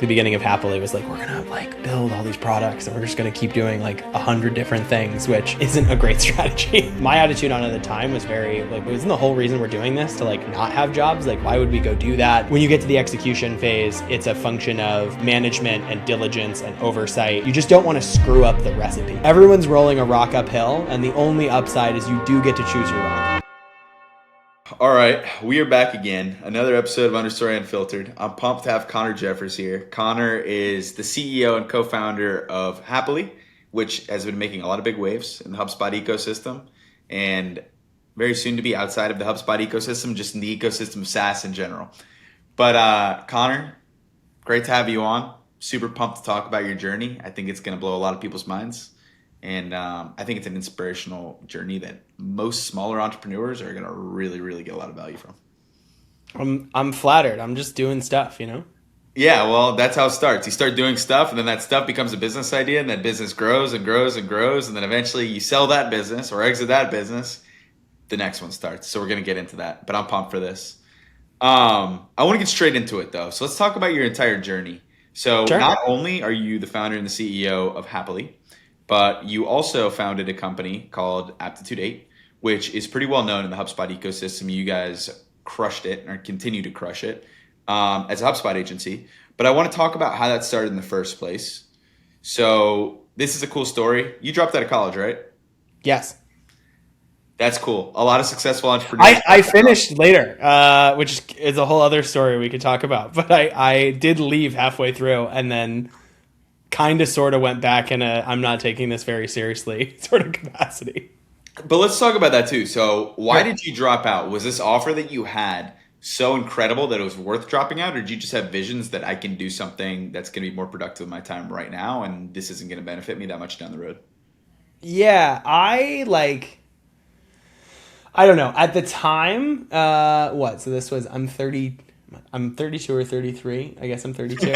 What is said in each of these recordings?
The beginning of Happily was like, we're gonna like build all these products and we're just gonna keep doing like 100 different things, which isn't a great strategy. My attitude on it at the time was very like, wasn't the whole reason we're doing this to like not have jobs? Like, why would we go do that? When you get to the execution phase, it's a function of management and diligence and oversight. You just don't want to screw up the recipe. Everyone's rolling a rock uphill, and the only upside is you do get to choose your rock. All right, we are back again. Another episode of Understory Unfiltered. I'm pumped to have Connor Jeffers here. Connor is the CEO and co-founder of Happily, which has been making a lot of big waves in the HubSpot ecosystem, and very soon to be outside of the HubSpot ecosystem, just in the ecosystem of SaaS in general. But Connor, great to have you on. Super pumped to talk about your journey. I think it's going to blow a lot of people's minds. And I think it's an inspirational journey that most smaller entrepreneurs are going to really, really get a lot of value from. I'm flattered. I'm just doing stuff, you know? Yeah, well, that's how it starts. You start doing stuff, and then that stuff becomes a business idea, and that business grows and grows and grows, and then eventually you sell that business or exit that business. The next one starts. So we're going to get into that, but I'm pumped for this. I want to get straight into it, though. So let's talk about your entire journey. So Sure. not only are you the founder and the CEO of Happily, but you also founded a company called Aptitude 8, which is pretty well known in the HubSpot ecosystem. You guys crushed it or continue to crush it as a HubSpot agency. But I want to talk about how that started in the first place. So this is a cool story. You dropped out of college, right? Yes. That's cool. A lot of successful entrepreneurs. I finished later, which is a whole other story we could talk about. But I did leave halfway through and then kind of sort of went back in a I'm not taking this very seriously sort of capacity. But let's talk about that too. So why Sure. did you drop out? Was this offer that you had so incredible that it was worth dropping out? Or did you just have visions that I can do something that's going to be more productive with my time right now and this isn't going to benefit me that much down the road? Yeah, I don't know. At the time, so this was, I'm 32 or 33. I guess I'm 32.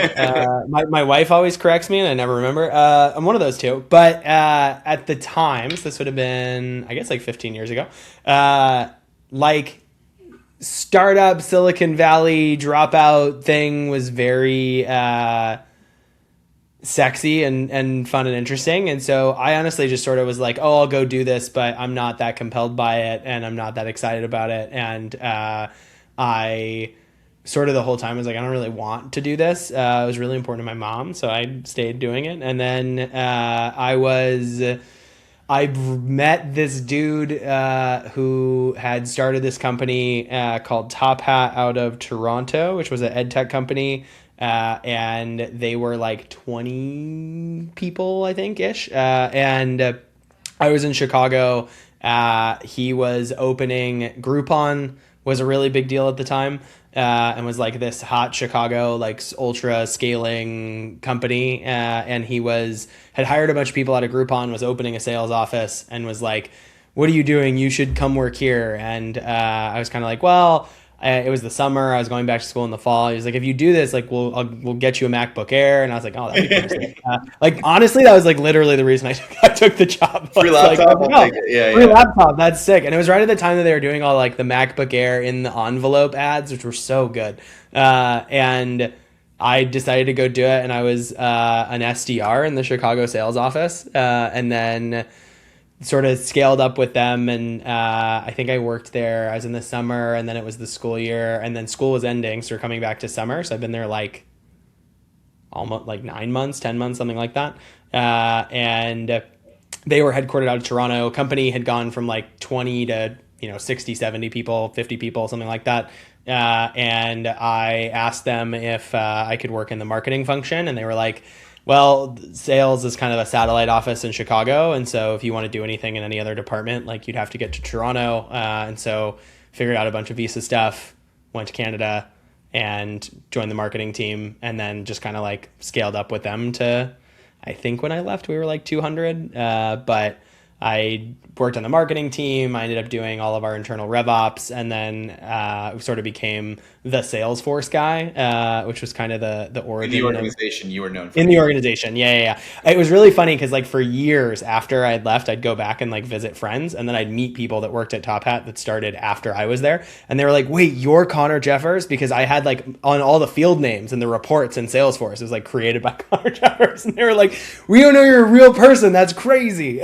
My wife always corrects me and I never remember. I'm one of those two. But at the time, so this would have been, I guess, like 15 years ago, like startup Silicon Valley dropout thing was very sexy and fun and interesting. And so I honestly just sort of was like, oh, I'll go do this, but I'm not that compelled by it and I'm not that excited about it. And I sort of the whole time was like, I don't really want to do this. It was really important to my mom, so I stayed doing it. And then I met this dude who had started this company called Top Hat out of Toronto, which was an ed tech company. And they were like 20 people, I think, ish. And I was in Chicago. He was opening Groupon was a really big deal at the time. And was like this hot Chicago, like ultra scaling company. And he had hired a bunch of people out of Groupon, was opening a sales office and was like, what are you doing? You should come work here. And I was kind of like, well, it was the summer. I was going back to school in the fall. He was like, if you do this, like, we'll get you a MacBook Air. And I was like, oh, that'd be pretty sick. Like, honestly, that was like literally the reason I took the job. Free Like, laptop? oh, I'll take it. Yeah, free yeah. laptop. That's sick. And it was right at the time that they were doing all like the MacBook Air in the envelope ads, which were so good. And I decided to go do it. And I was an SDR in the Chicago sales office. And then sort of scaled up with them. And I think I worked there. I was in the summer and then it was the school year. And then school was ending. So we're coming back to summer. So I've been there like almost like 9 months, 10 months, something like that. And they were headquartered out of Toronto. Company had gone from like 20 to 60, 70 people, 50 people, something like that. And I asked them if I could work in the marketing function, and they were like, well, sales is kind of a satellite office in Chicago, and so if you want to do anything in any other department, like you'd have to get to Toronto. And so figured out a bunch of visa stuff, went to Canada and joined the marketing team, and then just kind of like scaled up with them to, I think when I left we were like 200, but I worked on the marketing team. I ended up doing all of our internal rev ops, and then sort of became the Salesforce guy, which was kind of the In the origin of organization, you were known for in that. the organization. Yeah. It was really funny because like for years after I'd left, I'd go back and like visit friends, and then I'd meet people that worked at Top Hat that started after I was there, and they were like, "Wait, you're Connor Jeffers?" Because I had like on all the field names and the reports in Salesforce, it was like created by Connor Jeffers, and they were like, "We don't know you're a real person. That's crazy."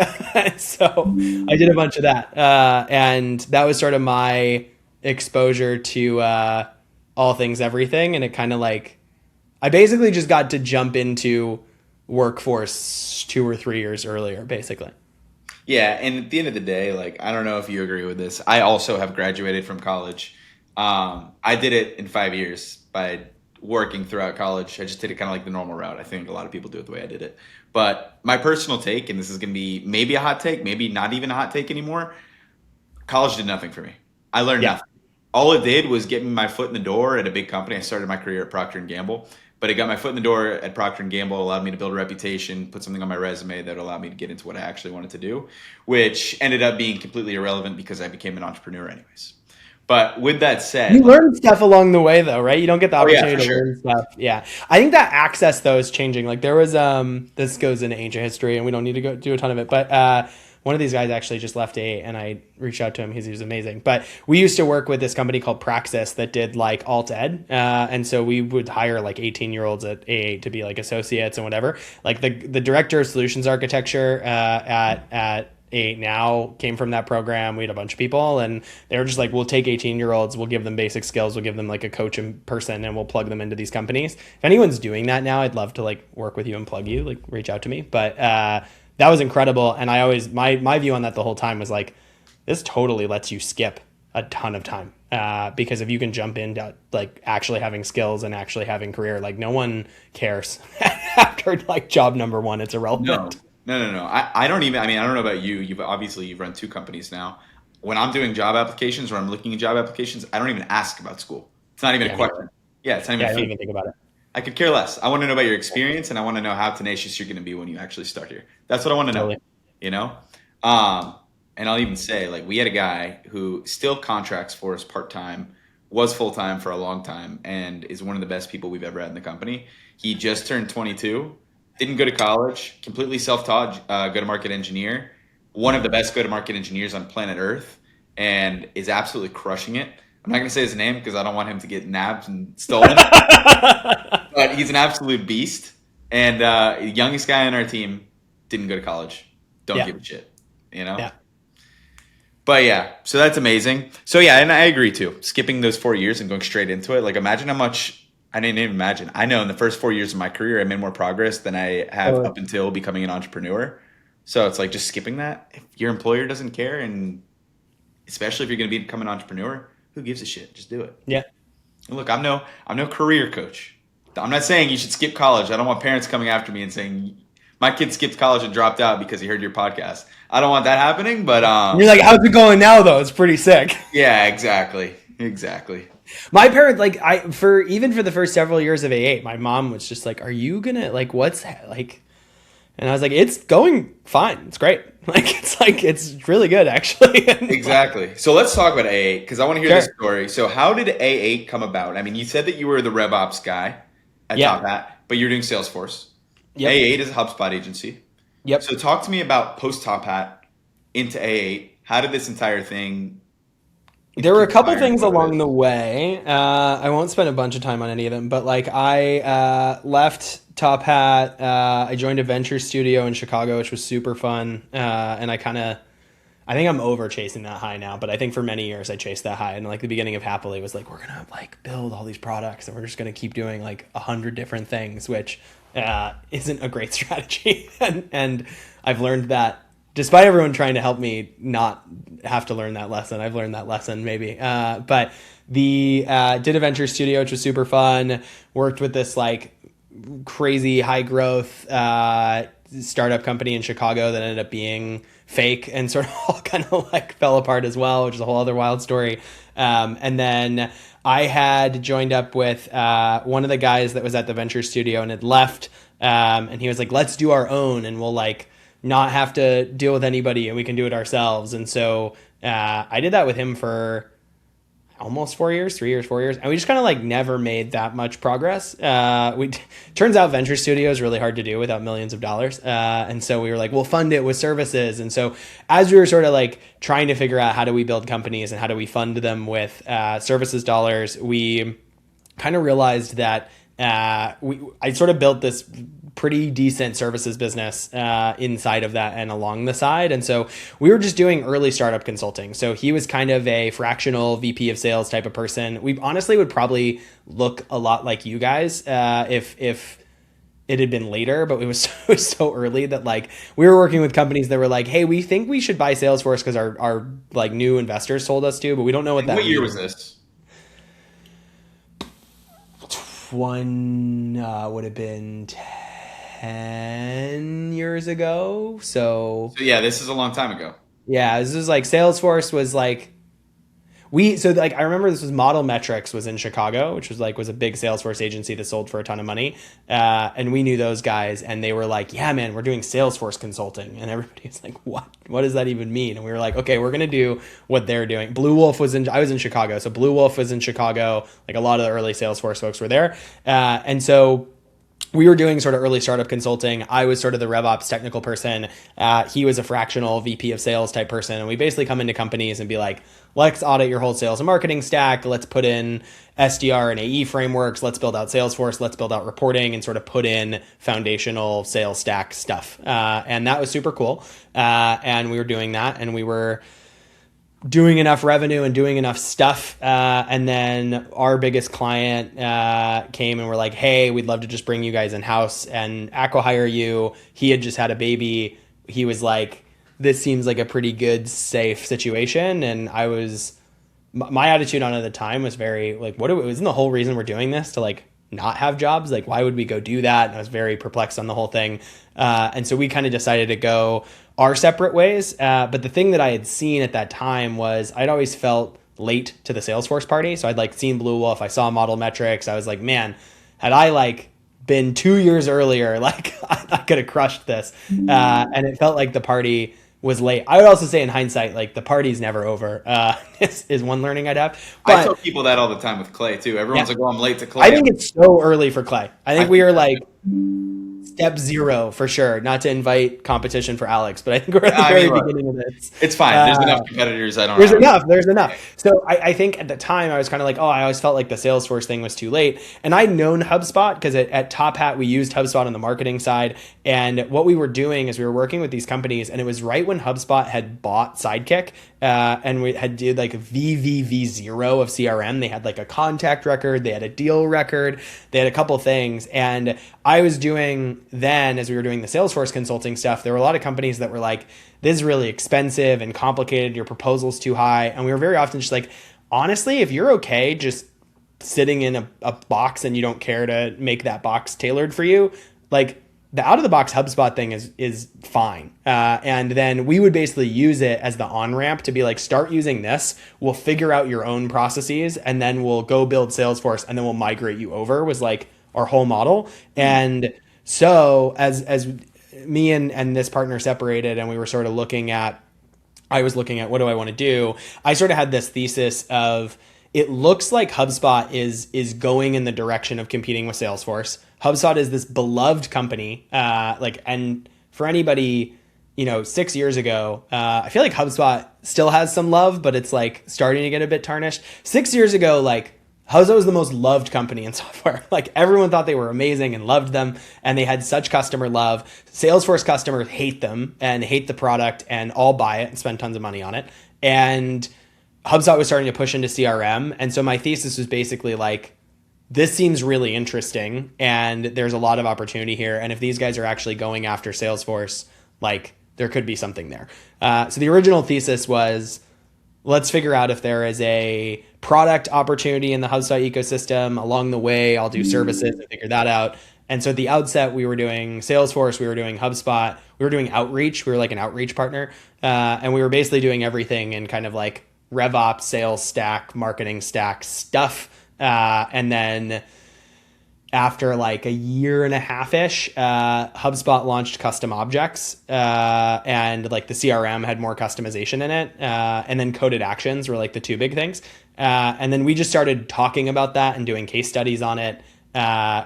So I did a bunch of that, and that was sort of my exposure to all things everything, and it kind of like I basically just got to jump into workforce 2 or 3 years earlier, basically. Yeah, and at the end of the day, like I don't know if you agree with this. I also have graduated from college. I did it in 5 years by working throughout college. I just did it kind of like the normal route. I think a lot of people do it the way I did it. But my personal take, and this is going to be maybe a hot take, maybe not even a hot take anymore. College did nothing for me. I learned Yeah. nothing. All it did was get me my foot in the door at a big company. I started my career at Procter and Gamble, but it got my foot in the door at Procter and Gamble, allowed me to build a reputation, put something on my resume that allowed me to get into what I actually wanted to do, which ended up being completely irrelevant because I became an entrepreneur anyways. But with that said, You learn stuff along the way though, right? You don't get the oh yeah, for opportunity to sure. learn stuff. Yeah. I think that access though is changing. Like there was this goes into ancient history and we don't need to go do a ton of it, but one of these guys actually just left A and I reached out to him because he was amazing. But we used to work with this company called Praxis that did like alt ed. And so we would hire like 18-year-olds at A8 to be like associates and whatever. Like the director of solutions architecture at A8 now came from that program. We had a bunch of people and they were just like, we'll take 18-year-olds, we'll give them basic skills, we'll give them like a coach in person and we'll plug them into these companies. If anyone's doing that now, I'd love to like work with you and plug you, like reach out to me. But that was incredible. And I always, my view on that the whole time was like, this totally lets you skip a ton of time. Because if you can jump into like actually having skills and actually having career, like no one cares after like job number one, it's No, irrelevant. no. I don't even, I mean, I don't know about you. You've run two companies now. When I'm doing job applications or I'm looking at job applications, I don't even ask about school. It's not even a Yeah, me either. question. Yeah, it's not even Yeah, a I don't feed. even think about it. I could care less. I want to know about your experience and I want to know how tenacious you're going to be when you actually start here. That's what I want to know, Totally. you know? Um, and I'll even say, like, we had a guy who still contracts for us part time, was full time for a long time, and is one of the best people we've ever had in the company. He just turned 22, didn't go to college, completely self taught, go to market engineer, one of the best go to market engineers on planet Earth, and is absolutely crushing it. I'm not going to say his name because I don't want him to get nabbed and stolen. But he's an absolute beast. And youngest guy on our team didn't go to college. Don't Yeah. give a shit, you know? Yeah. But yeah, so that's amazing. So yeah, and I agree too. Skipping those 4 years and going straight into it. Like imagine how much I didn't even imagine. I know in the first 4 years of my career, I made more progress than I have Totally. up until becoming an entrepreneur. So it's like just skipping that. If your employer doesn't care, and especially if you're going to become an entrepreneur, who gives a shit? Just do it. Yeah. And look, I'm no career coach. I'm not saying you should skip college. I don't want parents coming after me and saying my kid skipped college and dropped out because he heard your podcast. I don't want that happening, but And you're like, how's it going now though? It's pretty sick. yeah, exactly. Exactly. My parents, like even for the first several years of A8, my mom was just like, are you gonna like, what's like, and I was like, it's going fine. It's great. Like, it's really good actually. Exactly. So let's talk about A8 because I want to hear Sure. this story. So how did A8 come about? I mean, you said that you were the RevOps guy at Yeah. Top Hat, but you're doing Salesforce. Yep. A8 is a HubSpot agency. Yep. So talk to me about post Top Hat into A8. How did this entire thing There were a couple conspire into things what it along is? the way. I won't spend a bunch of time on any of them, but like I left Top Hat. I joined a venture studio in Chicago, which was super fun. And I think I'm over chasing that high now, but I think for many years I chased that high. And like the beginning of Happily was like, we're gonna like build all these products and we're just gonna keep doing like 100 different things, which isn't a great strategy. And I've learned that despite everyone trying to help me not have to learn that lesson, I've learned that lesson maybe. But the did a venture studio, which was super fun. Worked with this like crazy high growth startup company in Chicago that ended up being fake and sort of all kind of like fell apart as well, which is a whole other wild story. And then I had joined up with one of the guys that was at the venture studio and had left. And he was like, let's do our own and we'll like not have to deal with anybody and we can do it ourselves. And so I did that with him for almost 4 years, 3 years, 4 years, and we just kind of like never made that much progress. We turns out venture studio is really hard to do without millions of dollars, and so we were like, we'll fund it with services. And so as we were sort of like trying to figure out how do we build companies and how do we fund them with services dollars, we kind of realized that I sort of built this pretty decent services business inside of that and along the side. And so we were just doing early startup consulting. So he was kind of a fractional VP of sales type of person. We honestly would probably look a lot like you guys if it had been later, but it was so early that like we were working with companies that were like, hey, we think we should buy Salesforce because our like new investors told us to, but we don't know what that What year means. was this? One would have been 10 years ago. So So yeah, this is a long time ago. yeah, this was like Salesforce was like I remember this was Model Metrics was in Chicago, which was a big Salesforce agency that sold for a ton of money. And we knew those guys and they were like, yeah, man, we're doing Salesforce consulting. And everybody was like, what does that even mean? And we were like, okay, we're going to do what they're doing. I was in Chicago. So Blue Wolf was in Chicago. Like a lot of the early Salesforce folks were there. And so we were doing sort of early startup consulting. I was sort of the RevOps technical person. He was a fractional VP of sales type person. And we basically come into companies and be like, let's audit your whole sales and marketing stack. Let's put in SDR and AE frameworks. Let's build out Salesforce. Let's build out reporting and sort of put in foundational sales stack stuff. And that was super cool. And we were doing that and we were doing enough revenue and doing enough stuff. And then our biggest client came and we're like, hey, we'd love to just bring you guys in-house and acqui-hire you. He had just had a baby. He was like, this seems like a pretty good, safe situation. And my attitude on it at the time was very like, isn't the whole reason we're doing this to like not have jobs? Like, why would we go do that? And I was very perplexed on the whole thing. And so we kind of decided to go our separate ways. But the thing that I had seen at that time was I'd always felt late to the Salesforce party. So I'd like seen Blue Wolf. I saw Model Metrics. I was like, man, had I like been 2 years earlier, like I could have crushed this. And it felt like the party was late. I would also say in hindsight, like the party's never over, is one learning I'd have. I But tell people that all the time with Clay too. Everyone's yeah, like, "Oh, I'm late to Clay." I think it's so early for Clay. I think we think are that like step zero for sure. Not to invite competition for Alex, but I think we're at the I very mean, look, beginning of this. it's fine. There's enough competitors. I don't There's have. enough. There's enough. So I think at the time I was kind of like, oh, I always felt like the Salesforce thing was too late. And I'd known HubSpot because at Top Hat, we used HubSpot on the marketing side. And what we were doing is we were working with these companies and it was right when HubSpot had bought Sidekick and we had did like VVV0 of CRM. They had like a contact record. They had a deal record. They had a couple things. And I was doing then, as we were doing the Salesforce consulting stuff, there were a lot of companies that were like, this is really expensive and complicated. Your proposal's too high. And we were very often just like, honestly, if you're okay just sitting in a box and you don't care to make that box tailored for you, like the out of the box HubSpot thing is fine. And then we would basically use it as the on-ramp to be like, start using this. We'll figure out your own processes and then we'll go build Salesforce and then we'll migrate you over was like our whole model. And so as me and this partner separated and we were sort of I was looking at what do I want to do? I sort of had this thesis of it looks like HubSpot is going in the direction of competing with Salesforce. HubSpot is this beloved company. And for anybody, 6 years ago, I feel like HubSpot still has some love, but it's like starting to get a bit tarnished. 6 years ago, like HubSpot was the most loved company in software. Like everyone thought they were amazing and loved them and they had such customer love. Salesforce customers hate them and hate the product and all buy it and spend tons of money on it. And HubSpot was starting to push into CRM. And so my thesis was basically like, this seems really interesting and there's a lot of opportunity here. And if these guys are actually going after Salesforce, like there could be something there. So the original thesis was, let's figure out if there is a product opportunity in the HubSpot ecosystem. Along the way, I'll do services and figure that out. And so at the outset, we were doing Salesforce, we were doing HubSpot, we were doing outreach. We were like an outreach partner. And we were basically doing everything in kind of like RevOps, sales stack, marketing stack stuff. And then after like a year and a half ish, HubSpot launched custom objects, and like the CRM had more customization in it, and then coded actions were like the two big things. And then we just started talking about that and doing case studies on it.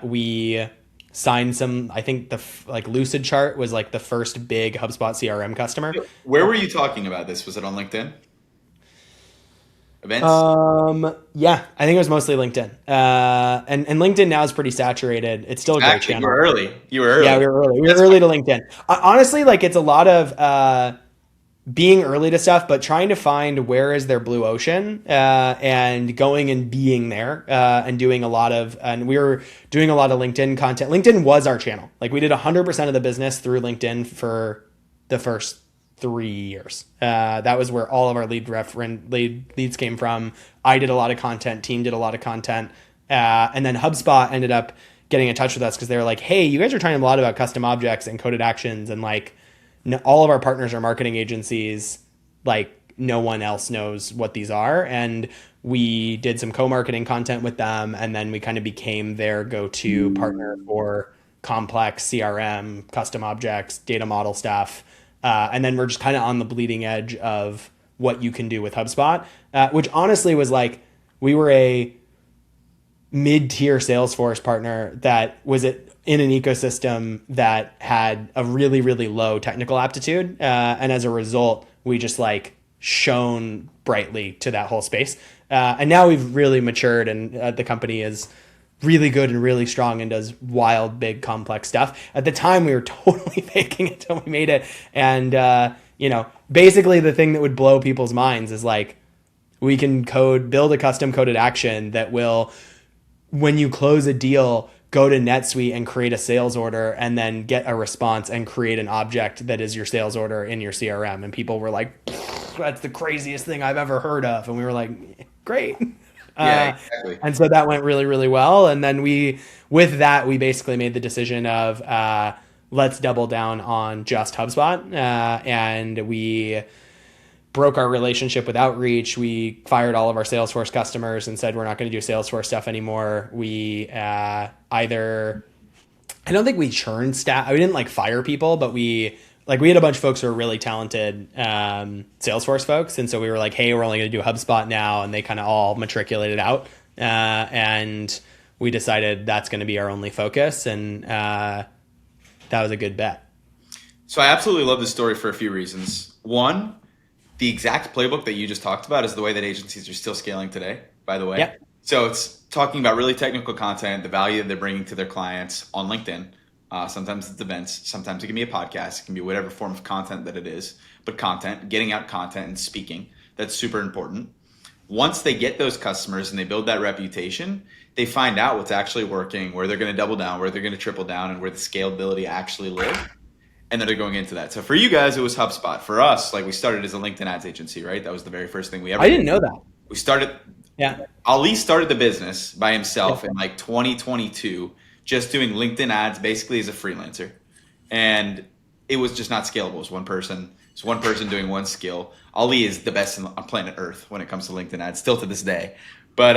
We signed some. I think like Lucid Chart was like the first big HubSpot CRM customer. Where were you talking about this? Was it on LinkedIn? Events? Yeah, I think it was mostly LinkedIn. And LinkedIn now is pretty saturated. It's still a great Exactly. You channel. were early. You were Yeah, early. we were early. We were That's early fine. to LinkedIn. Honestly, like it's a lot of being early to stuff, but trying to find where is their blue ocean, and going and being there, and doing a lot of, and we were doing a lot of LinkedIn content. LinkedIn was our channel. Like we did 100% of the business through LinkedIn for the first 3 years. That was where all of our leads came from. I did a lot of content. Team did a lot of content, and then HubSpot ended up getting in touch with us because they were like, "Hey, you guys are talking a lot about custom objects and coded actions, and like all of our partners are marketing agencies. Like no one else knows what these are." And we did some co-marketing content with them, and then we kind of became their go-to partner for complex CRM, custom objects, data model stuff. And then we're just kind of on the bleeding edge of what you can do with HubSpot, which honestly was like we were a mid-tier Salesforce partner that was in an ecosystem that had a really, really low technical aptitude. And as a result, we just like shone brightly to that whole space. And now we've really matured, and the company is really good and really strong and does wild, big, complex stuff. At the time, we were totally faking it till we made it. And, basically the thing that would blow people's minds is like, we can build a custom coded action that will, when you close a deal, go to NetSuite and create a sales order and then get a response and create an object that is your sales order in your CRM. And people were like, that's the craziest thing I've ever heard of. And we were like, great. Yeah, exactly. And so that went really, really well. And then with that, we basically made the decision of let's double down on just HubSpot. And we broke our relationship with Outreach. We fired all of our Salesforce customers and said we're not going to do Salesforce stuff anymore. We I don't think we churned staff. We didn't like fire people, but we had a bunch of folks who were really talented Salesforce folks, and so we were like, hey, we're only going to do HubSpot now, and they kind of all matriculated out, and we decided that's going to be our only focus, and that was a good bet. So I absolutely love this story for a few reasons. One, the exact playbook that you just talked about is the way that agencies are still scaling today, by the way. Yep. So it's talking about really technical content, the value that they're bringing to their clients on LinkedIn. Sometimes it's events, sometimes it can be a podcast, it can be whatever form of content that it is, but content, getting out content and speaking, that's super important. Once they get those customers and they build that reputation, they find out what's actually working, where they're going to double down, where they're going to triple down, and where the scalability actually lives. And then they're going into that. So for you guys, it was HubSpot. For us, like we started as a LinkedIn ads agency, right? That was the very first thing we ever I didn't know that. We started, Yeah. Ali started the business by himself in like 2022, just doing LinkedIn ads basically as a freelancer. And it was just not scalable. It was one person. It's one person doing one skill. Ali is the best on planet Earth when it comes to LinkedIn ads, still to this day. But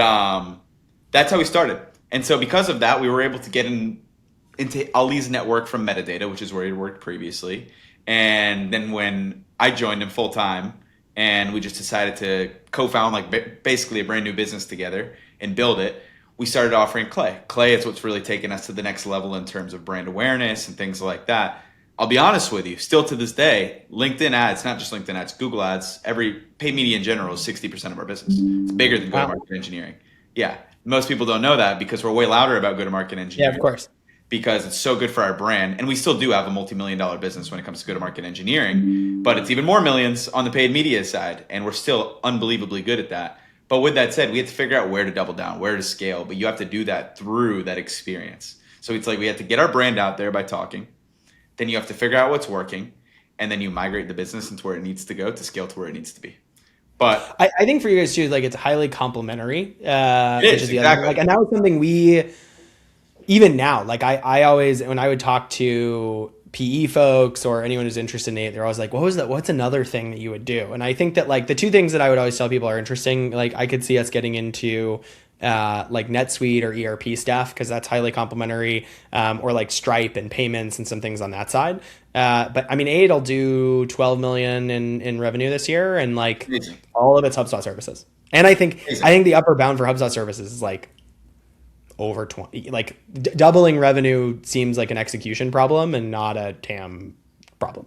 that's how we started. And so because of that, we were able to get into Ali's network from Metadata, which is where he worked previously. And then when I joined him full time and we just decided to co-found like basically a brand new business together and build it, we started offering Clay. Clay is what's really taken us to the next level in terms of brand awareness and things like that. I'll be honest with you, still to this day, LinkedIn ads, not just LinkedIn ads, Google ads, every paid media in general is 60% of our business. It's bigger than go-to-market engineering. Yeah, most people don't know that because we're way louder about go-to-market engineering. Yeah, of course. Because it's so good for our brand. And we still do have a multi-million-dollar business when it comes to go-to-market engineering, but it's even more millions on the paid media side. And we're still unbelievably good at that. But with that said, we have to figure out where to double down, where to scale. But you have to do that through that experience. So it's like we have to get our brand out there by talking. Then you have to figure out what's working. And then you migrate the business into where it needs to go to scale to where it needs to be. But I think for you guys too, like it's highly complementary. it is, exactly. Like, and that was something even now, like I always, when I would talk to PE folks or anyone who's interested in it, they're always like, what's another thing that you would do? And I think that like the two things that I would always tell people are interesting, like I could see us getting into like NetSuite or ERP staff because that's highly complementary, or like Stripe and payments and some things on that side. But I mean, 8 will do 12 million in revenue this year, and like Amazing. all of it's HubSpot services. And Amazing. I think the upper bound for HubSpot services is like over 20. Like doubling revenue seems like an execution problem and not a TAM problem.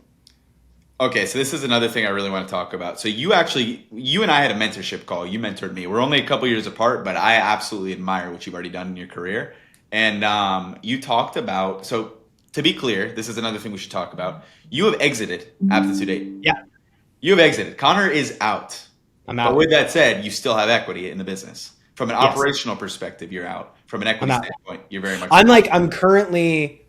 Okay, so this is another thing I really want to talk about. So you and I had a mentorship call. You mentored me. We're only a couple years apart, but I absolutely admire what you've already done in your career. And you talked about, so to be clear, this is another thing we should talk about. You have exited Aptitude 8. Yeah, You have exited. Connor is out. I'm But out. with that said, you still have equity in the business. From an Yes, operational perspective, you're out. From an I'm equity out. standpoint, you're very much I'm there. like I'm currently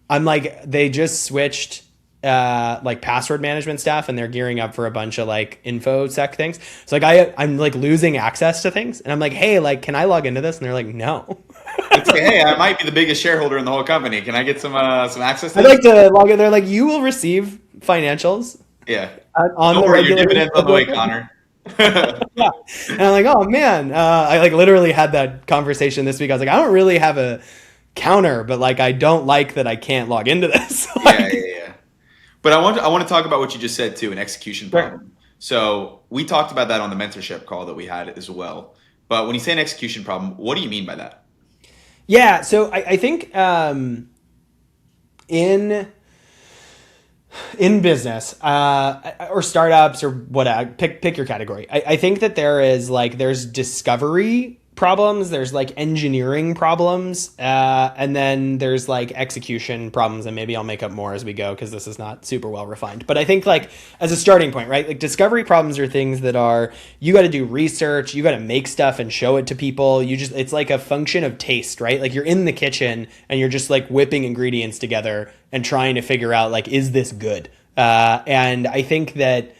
I'm like they just switched like password management stuff, and they're gearing up for a bunch of like infosec things. So like I'm like losing access to things, and I'm like, hey, like can I log into this? And they're like, no. It's like, hey, I might be the biggest shareholder in the whole company. Can I get some access to I'd this? like to log in. They're like, you will receive financials Yeah. on Don't the worry, your regular. dividends on the way, Connor. Yeah. And I'm like, oh man, I like literally had that conversation this week. I was like, I don't really have a counter, but like I don't like that I can't log into this. Yeah, Like, yeah, yeah. But I want to talk about what you just said too, an execution sure. problem. So we talked about that on the mentorship call that we had as well. But when you say an execution problem, what do you mean by that? Yeah, so I think in in business or startups or whatever, pick your category. I think that there's discovery problems, there's like engineering problems, and then there's like execution problems, and maybe I'll make up more as we go because this is not super well refined. But I think like as a starting point, right? Like discovery problems are things that are you got to do research, you got to make stuff and show it to people. It's like a function of taste, right? Like you're in the kitchen and you're just like whipping ingredients together and trying to figure out like is this good? And I think that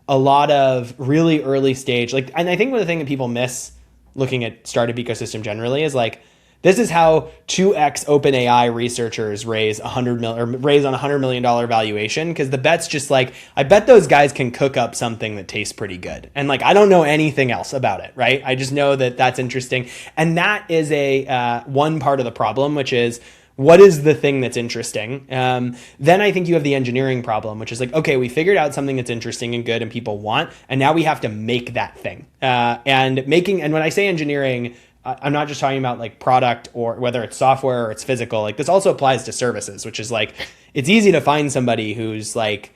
a lot of really early stage, like, and I think one of the things that people miss looking at startup ecosystem generally is like this is how 2x OpenAI researchers raise raise on $100 million valuation, because the bet's just like I bet those guys can cook up something that tastes pretty good, and like I don't know anything else about it, right? I just know that that's interesting, and that is a one part of the problem, which is what is the thing that's interesting? Then I think you have the engineering problem, which is like, okay, we figured out something that's interesting and good and people want, and now we have to make that thing. And when I say engineering, I'm not just talking about like product or whether it's software or it's physical. Like this also applies to services, which is like, it's easy to find somebody who's like,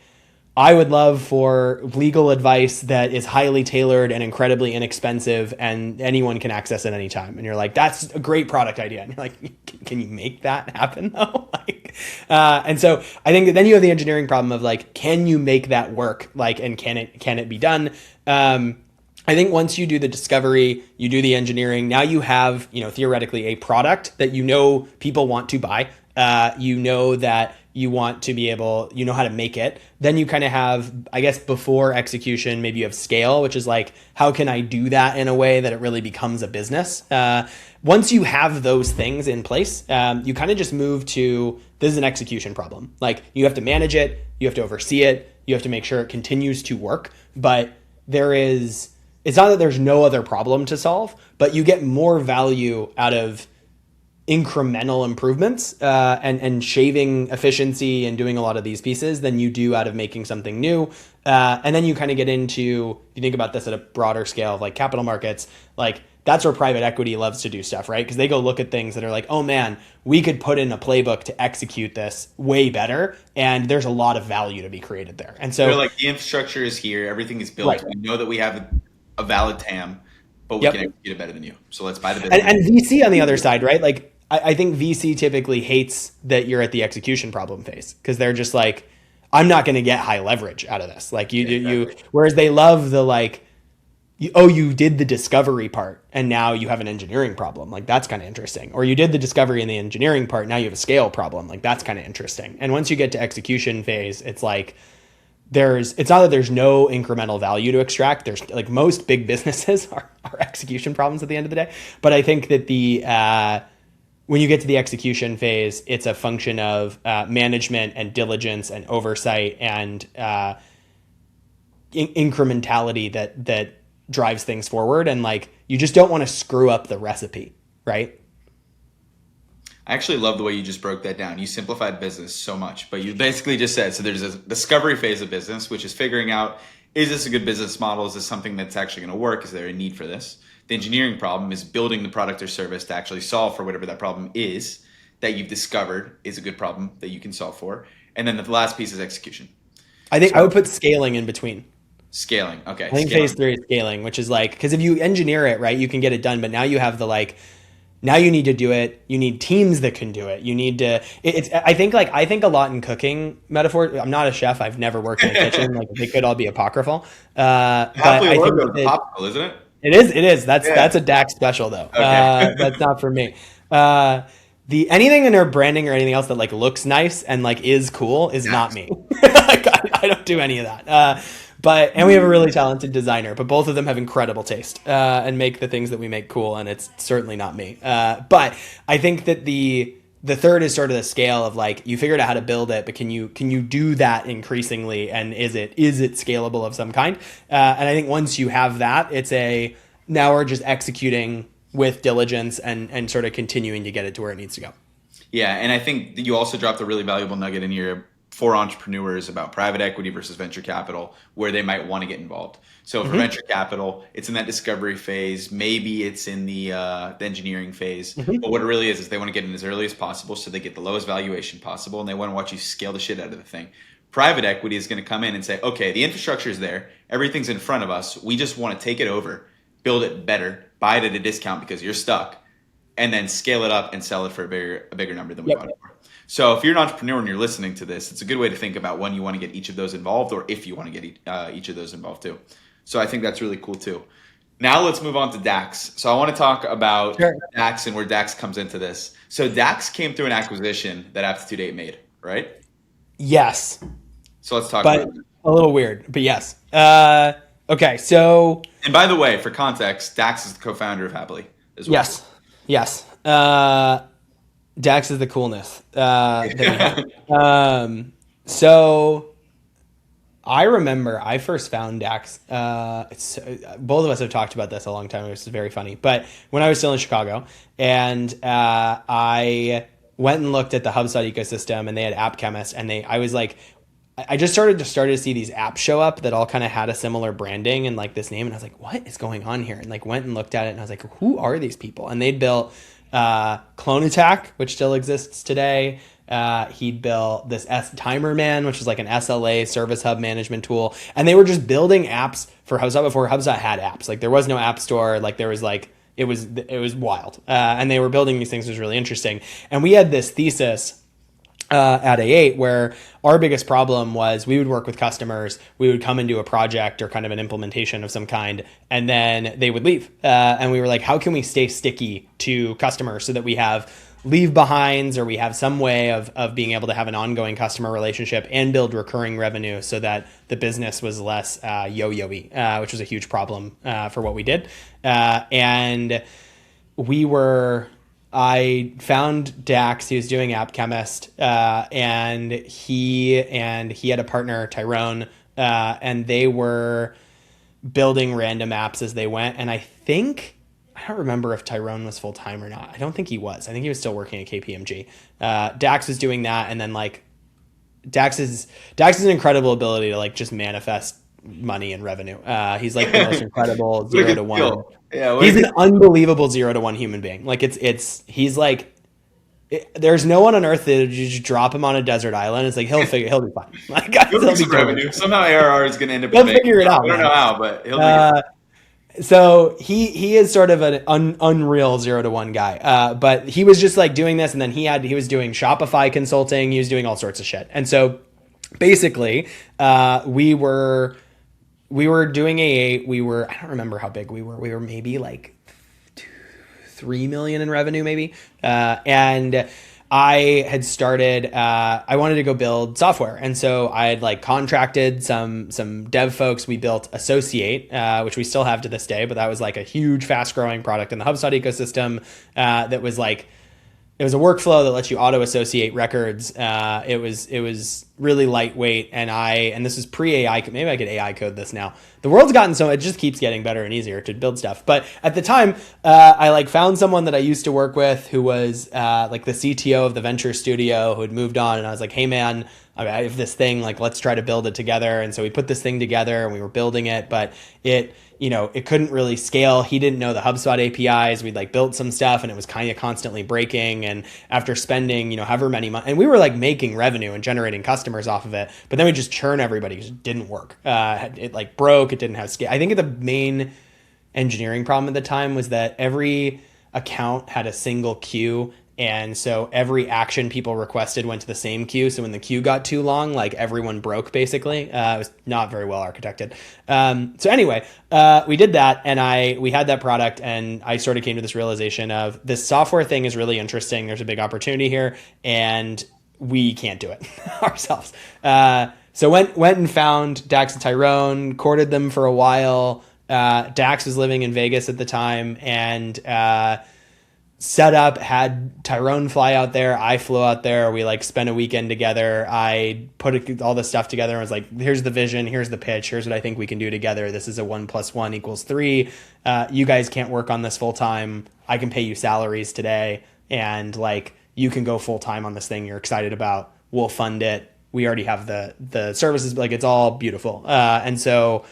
I would love for legal advice that is highly tailored and incredibly inexpensive and anyone can access at any time. And you're like, that's a great product idea. And you're like, can you make that happen though? And so I think that then you have the engineering problem of like, can you make that work? Like, and can it be done? I think once you do the discovery, you do the engineering, now you have, theoretically a product that people want to buy. That you want to be able, how to make it. Then you kind of have, I guess, before execution, maybe you have scale, which is like, how can I do that in a way that it really becomes a business? Once you have those things in place, you kind of just move to, this is an execution problem. Like you have to manage it, you have to oversee it, you have to make sure it continues to work. But it's not that there's no other problem to solve, but you get more value out of incremental improvements and shaving efficiency and doing a lot of these pieces than you do out of making something new. And then you kind of get into, if you think about this at a broader scale of like capital markets, like that's where private equity loves to do stuff, right? Because they go look at things that are like, oh man, we could put in a playbook to execute this way better. And there's a lot of value to be created there. And so They're like, the infrastructure is here, everything is built. right. We know that we have a valid TAM, but we Yep. can execute it better than you. So let's buy the business. And VC on the other side, right? Like I think VC typically hates that you're at the execution problem phase because they're just like, I'm not going to get high leverage out of this. Like whereas they love the like, you did the discovery part and now you have an engineering problem. Like that's kind of interesting. Or you did the discovery and the engineering part, now you have a scale problem. Like that's kind of interesting. And once you get to execution phase, it's like, it's not that there's no incremental value to extract. There's like most big businesses are execution problems at the end of the day. But I think that when you get to the execution phase, it's a function of management and diligence and oversight and incrementality that drives things forward. And like, you just don't want to screw up the recipe, right? I actually love the way you just broke that down. You simplified business so much, but you basically just said, so there's a discovery phase of business, which is figuring out, is this a good business model? Is this something that's actually going to work? Is there a need for this? The engineering problem is building the product or service to actually solve for whatever that problem is that you've discovered is a good problem that you can solve for. And then the last piece is execution. I think I would put scaling in between. Scaling. Okay. I think scaling. phase 3 is scaling, which is like, because if you engineer it, right, you can get it done. But now you have the like, now you need to do it. You need teams that can do it. You need to. I think a lot in cooking metaphor. I'm not a chef. I've never worked in a kitchen. Like they could all be apocryphal. But I think popsicle, isn't it? It is. That's a Dax special though. Okay. That's not for me. The anything in their branding or anything else that like looks nice and like is cool is not me. Like, I don't do any of that. And we have a really talented designer, but both of them have incredible taste and make the things that we make cool, and it's certainly not me. But I think that the third is sort of the scale of like, you figured out how to build it, but can you do that increasingly, and is it scalable of some kind? And I think once you have that, now we're just executing with diligence and sort of continuing to get it to where it needs to go. Yeah, and I think that you also dropped a really valuable nugget in here for entrepreneurs about private equity versus venture capital, where they might want to get involved. So for venture capital, it's in that discovery phase. Maybe it's in the engineering phase. But what it really is they want to get in as early as possible so they get the lowest valuation possible, and they want to watch you scale the shit out of the thing. Private equity is going to come in and say, okay, the infrastructure is there. Everything's in front of us. We just want to take it over, build it better, buy it at a discount because you're stuck, and then scale it up and sell it for a bigger number than we bought it for. So if you're an entrepreneur and you're listening to this, it's a good way to think about when you want to get each of those involved, or if you want to get each of those involved too. So I think that's really cool too. Now let's move on to Dax. So I want to talk about Dax and where Dax comes into this. So Dax came through an acquisition that Aptitude 8 made, right? Yes. So let's talk about it. A little weird, but yes. Okay, so... And by the way, for context, Dax is the co-founder of Happily as well. Yes. Dax is the coolness. So I remember I first found Dax. Both of us have talked about this a long time ago. This is very funny. But when I was still in Chicago, and I went and looked at the HubSpot ecosystem, and they had App Chemist, and I just started to see these apps show up that all kind of had a similar branding and like this name, and I was like, what is going on here? And like went and looked at it, and I was like, who are these people? And they'd built Clone Attack, which still exists today. He'd built this Timer Man, which is like an SLA service hub management tool, and they were just building apps for HubSpot before HubSpot had apps. Like there was no app store. Like there was like it was wild, and they were building these things. It was really interesting, and we had this thesis at A8 where our biggest problem was we would work with customers, we would come and do a project or kind of an implementation of some kind, and then they would leave. And we were like, how can we stay sticky to customers so that we have leave behinds, or we have some way of being able to have an ongoing customer relationship and build recurring revenue so that the business was less yo-yo-y, which was a huge problem for what we did. And I found Dax. He was doing App Chemist, and he had a partner, Tyrone, and they were building random apps as they went. And I don't remember if Tyrone was full time or not. I don't think he was. I think he was still working at KPMG. Dax was doing that, and then like Dax is an incredible ability to like just manifest money and revenue. He's like the most incredible 0 to 1. Yeah, he's an unbelievable 0 to 1 human being. Like he's like, there's no one on earth that you just drop him on a desert island. It's like he'll be fine. Like he'll be revenue. Somehow ARR is going to end up. He'll figure it out. I don't know how, but he'll figure it out. So he is sort of an unreal 0 to 1 guy. But he was just like doing this, and then he was doing Shopify consulting. He was doing all sorts of shit. And so basically, we were doing I don't remember how big we were. We were maybe like 3 million in revenue, maybe. And I had started, I wanted to go build software. And so I had like contracted some dev folks. We built Associate, which we still have to this day, but that was like a huge, fast growing product in the HubSpot ecosystem, that was like it was a workflow that lets you auto associate records. It was really lightweight, and this is pre AI. Maybe I could AI code this now. The world's gotten so it just keeps getting better and easier to build stuff. But at the time, I like found someone that I used to work with who was like the CTO of the venture studio who had moved on, and I was like, hey man, I have this thing, like let's try to build it together. And so we put this thing together and we were building it, but it couldn't really scale. He didn't know the HubSpot APIs. We'd like built some stuff and it was kind of constantly breaking. And after spending, however many months, and we were like making revenue and generating customers off of it, but then we just churn everybody because it didn't work. It like broke. It didn't have scale. I think the main engineering problem at the time was that every account had a single queue. And so every action people requested went to the same queue. So when the queue got too long, like everyone broke basically. It was not very well architected. So anyway, we did that and we had that product and I sort of came to this realization of this software thing is really interesting. There's a big opportunity here and we can't do it ourselves. So went and found Dax and Tyrone, courted them for a while. Dax was living in Vegas at the time and, set up, had Tyrone fly out there. I flew out there. We like spent a weekend together. I put all this stuff together and was like, here's the vision. Here's the pitch. Here's what I think we can do together. This is a 1 + 1 = 3. You guys can't work on this full time. I can pay you salaries today. And like, you can go full time on this thing you're excited about. We'll fund it. We already have the services. Like it's all beautiful. And so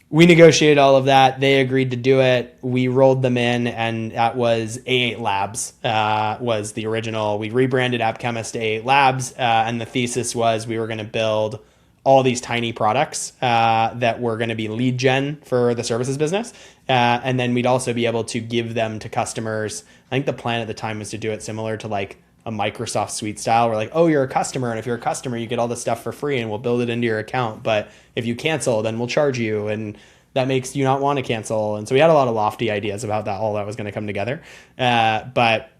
we negotiated all of that. They agreed to do it. We rolled them in, and that was A8 Labs was the original. We rebranded AppChemist to A8 Labs, and the thesis was we were going to build all these tiny products that were going to be lead gen for the services business. And then we'd also be able to give them to customers. I think the plan at the time was to do it similar to like a Microsoft Suite style. We're like, oh, you're a customer. And if you're a customer, you get all this stuff for free and we'll build it into your account. But if you cancel, then we'll charge you. And that makes you not want to cancel. And so we had a lot of lofty ideas about that, all that was going to come together. But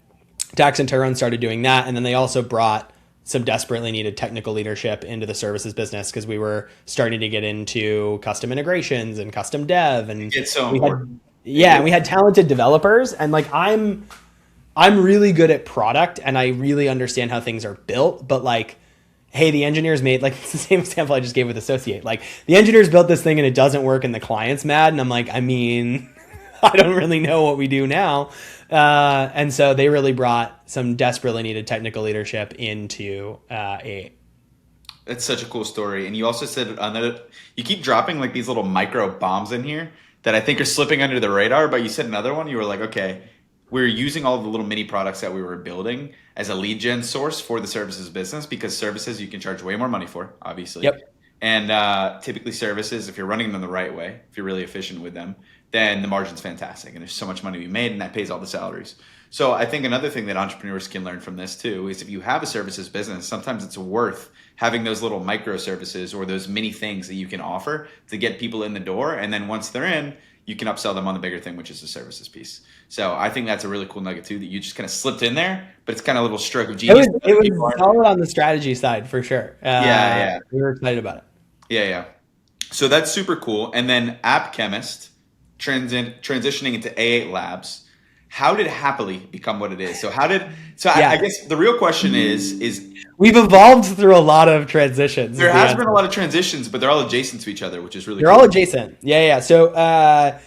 Dax and Tyrone started doing that. And then they also brought some desperately needed technical leadership into the services business because we were starting to get into custom integrations and custom dev. And it's so important. We had talented developers. And like, I'm really good at product and I really understand how things are built, but like, hey, the engineers made, like, it's the same example I just gave with Associate. Like, the engineers built this thing and it doesn't work and the client's mad. And I'm like, I mean, I don't really know what we do now. And so they really brought some desperately needed technical leadership into A8. That's such a cool story. And you also said you keep dropping like these little micro bombs in here that I think are slipping under the radar, but you said another one. You were like, okay, we're using all the little mini products that we were building as a lead gen source for the services business because services you can charge way more money for, obviously. Yep. And typically services, if you're running them the right way, if you're really efficient with them, then the margin's fantastic. And there's so much money to be made and that pays all the salaries. So I think another thing that entrepreneurs can learn from this too is if you have a services business, sometimes it's worth having those little microservices or those mini things that you can offer to get people in the door. And then once they're in, you can upsell them on the bigger thing, which is the services piece. So I think that's a really cool nugget too, that you just kind of slipped in there, but it's kind of a little stroke of genius. It was solid on the strategy side for sure. Yeah. We were excited about it. Yeah. So that's super cool. And then AppChemist transitioning into A8 Labs. How did Happily become what it is? I guess the real question is we've evolved through a lot of transitions. There has been a lot of transitions, but they're all adjacent to each other, which is really cool. They're all adjacent. Yeah. So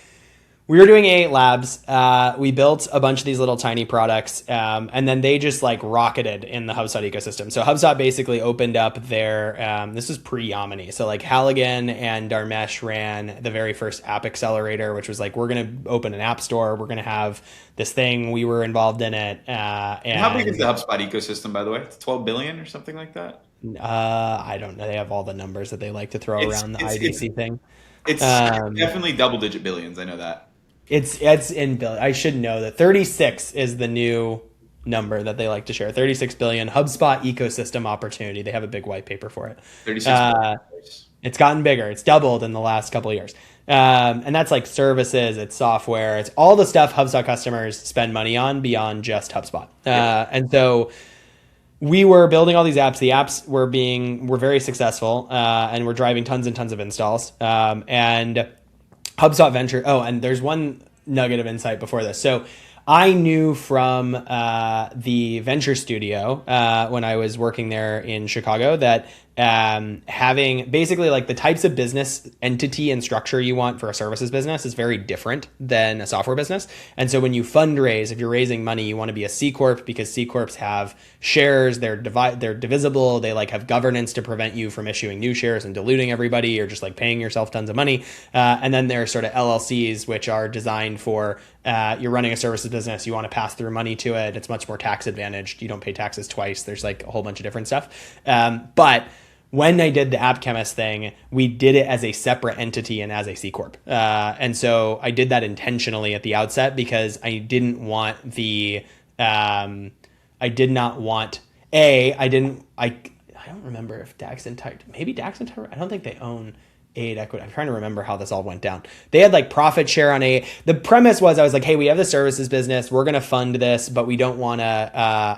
we were doing A8 Labs. We built a bunch of these little tiny products, and then they just like rocketed in the HubSpot ecosystem. So HubSpot basically opened up their, this is pre-Yamini. So like Halligan and Dharmesh ran the very first app accelerator, which was like, we're going to open an app store. We're going to have this thing. We were involved in it. And how big is the HubSpot ecosystem, by the way? It's 12 billion or something like that? I don't know. They have all the numbers that they like to throw around the IDC thing. It's definitely double-digit billions. I know that. It's in billion. I should know that 36 is the new number that they like to share. 36 billion HubSpot ecosystem opportunity. They have a big white paper for it. 36 billion. It's gotten bigger. It's doubled in the last couple of years. And that's like services, it's software, it's all the stuff HubSpot customers spend money on beyond just HubSpot. And so we were building all these apps. The apps were very successful, and we're driving tons and tons of installs. And HubSpot Venture. Oh, and there's one nugget of insight before this. So I knew from the venture studio when I was working there in Chicago that having basically like the types of business entity and structure you want for a services business is very different than a software business. And so when you fundraise, if you're raising money, you want to be a C corp because C corps have shares. They're divisible. They like have governance to prevent you from issuing new shares and diluting everybody or just like paying yourself tons of money. And then there are sort of LLCs, which are designed for you're running a services business. You want to pass through money to it. It's much more tax advantaged. You don't pay taxes twice. There's like a whole bunch of different stuff. But when I did the App Chemist thing, we did it as a separate entity and as a C corp. And so I did that intentionally at the outset because I didn't want I did not want I don't remember if Dax and Tire, maybe Dax and Tire, I don't think they own aid equity. I'm trying to remember how this all went down. They had like profit share on a. The premise was I was like, hey, we have the services business. We're gonna fund this, but we don't want to.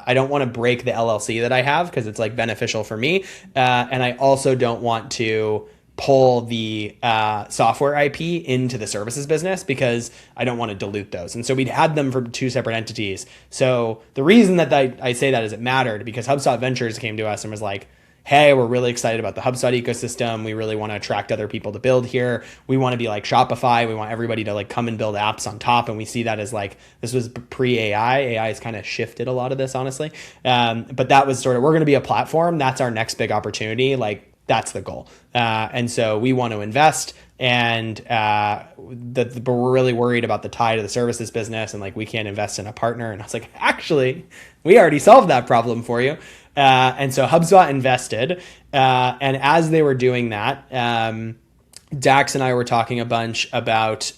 I don't want to break the LLC that I have because it's like beneficial for me, and I also don't want to pull the software IP into the services business because I don't want to dilute those. And so we'd had them for two separate entities. So the reason that I say that is it mattered because HubSpot Ventures came to us and was like, hey, we're really excited about the HubSpot ecosystem. We really want to attract other people to build here. We want to be like Shopify. We want everybody to like come and build apps on top. And we see that as like, this was pre-AI. AI has kind of shifted a lot of this, honestly. But that was sort of, we're going to be a platform. That's our next big opportunity. Like that's the goal. And so we want to invest and but we're really worried about the tie to the services business and like we can't invest in a partner. And I was like, actually, we already solved that problem for you. And so HubSpot invested. And as they were doing that, Dax and I were talking a bunch about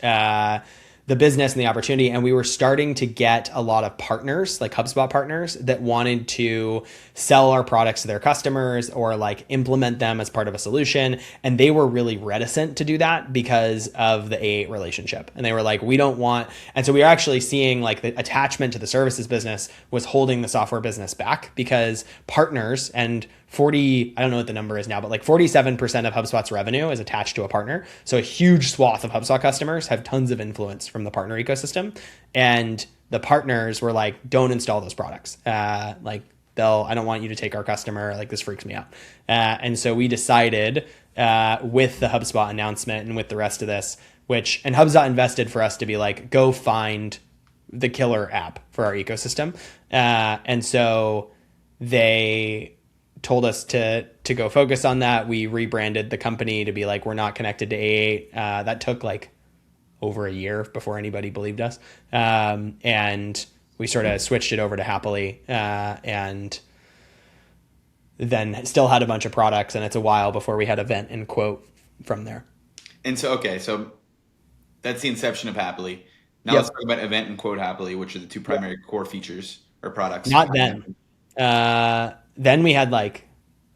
the business and the opportunity. And we were starting to get a lot of partners, like HubSpot partners, that wanted to sell our products to their customers or like implement them as part of a solution. And they were really reticent to do that because of the A8 relationship. And they were like, we don't want. And so we were actually seeing like the attachment to the services business was holding the software business back because partners and I don't know what the number is now, but like 47% of HubSpot's revenue is attached to a partner. So a huge swath of HubSpot customers have tons of influence from the partner ecosystem. And the partners were like, don't install those products. I don't want you to take our customer. Like this freaks me out. And so we decided with the HubSpot announcement and with the rest of this, and HubSpot invested for us to be like, go find the killer app for our ecosystem. And so they told us to go focus on that. We rebranded the company to be like, we're not connected to A8. That took like over a year before anybody believed us. And we sort of switched it over to Happily and then still had a bunch of products. And it's a while before we had Event and Quote from there. And so, okay, so that's the inception of Happily. Now Yep. let's talk about Event and Quote Happily, which are the two primary core features or products. Not then. Then we had like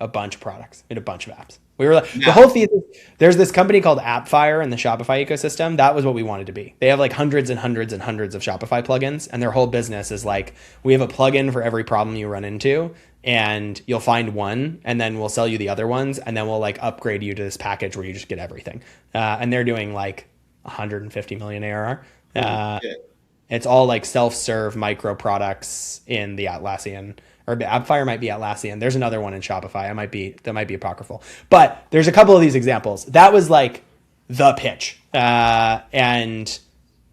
a bunch of products. We had a bunch of apps. We were like, the whole thesis, there's this company called AppFire in the Shopify ecosystem. That was what we wanted to be. They have like hundreds and hundreds and hundreds of Shopify plugins. And their whole business is like, we have a plugin for every problem you run into. And you'll find one and then we'll sell you the other ones. And then we'll like upgrade you to this package where you just get everything. And they're doing like 150 million ARR. It's all like self-serve micro products in the Atlassian, or AppFire might be Atlassian. There's another one in Shopify. That might be apocryphal, but there's a couple of these examples. That was like the pitch. And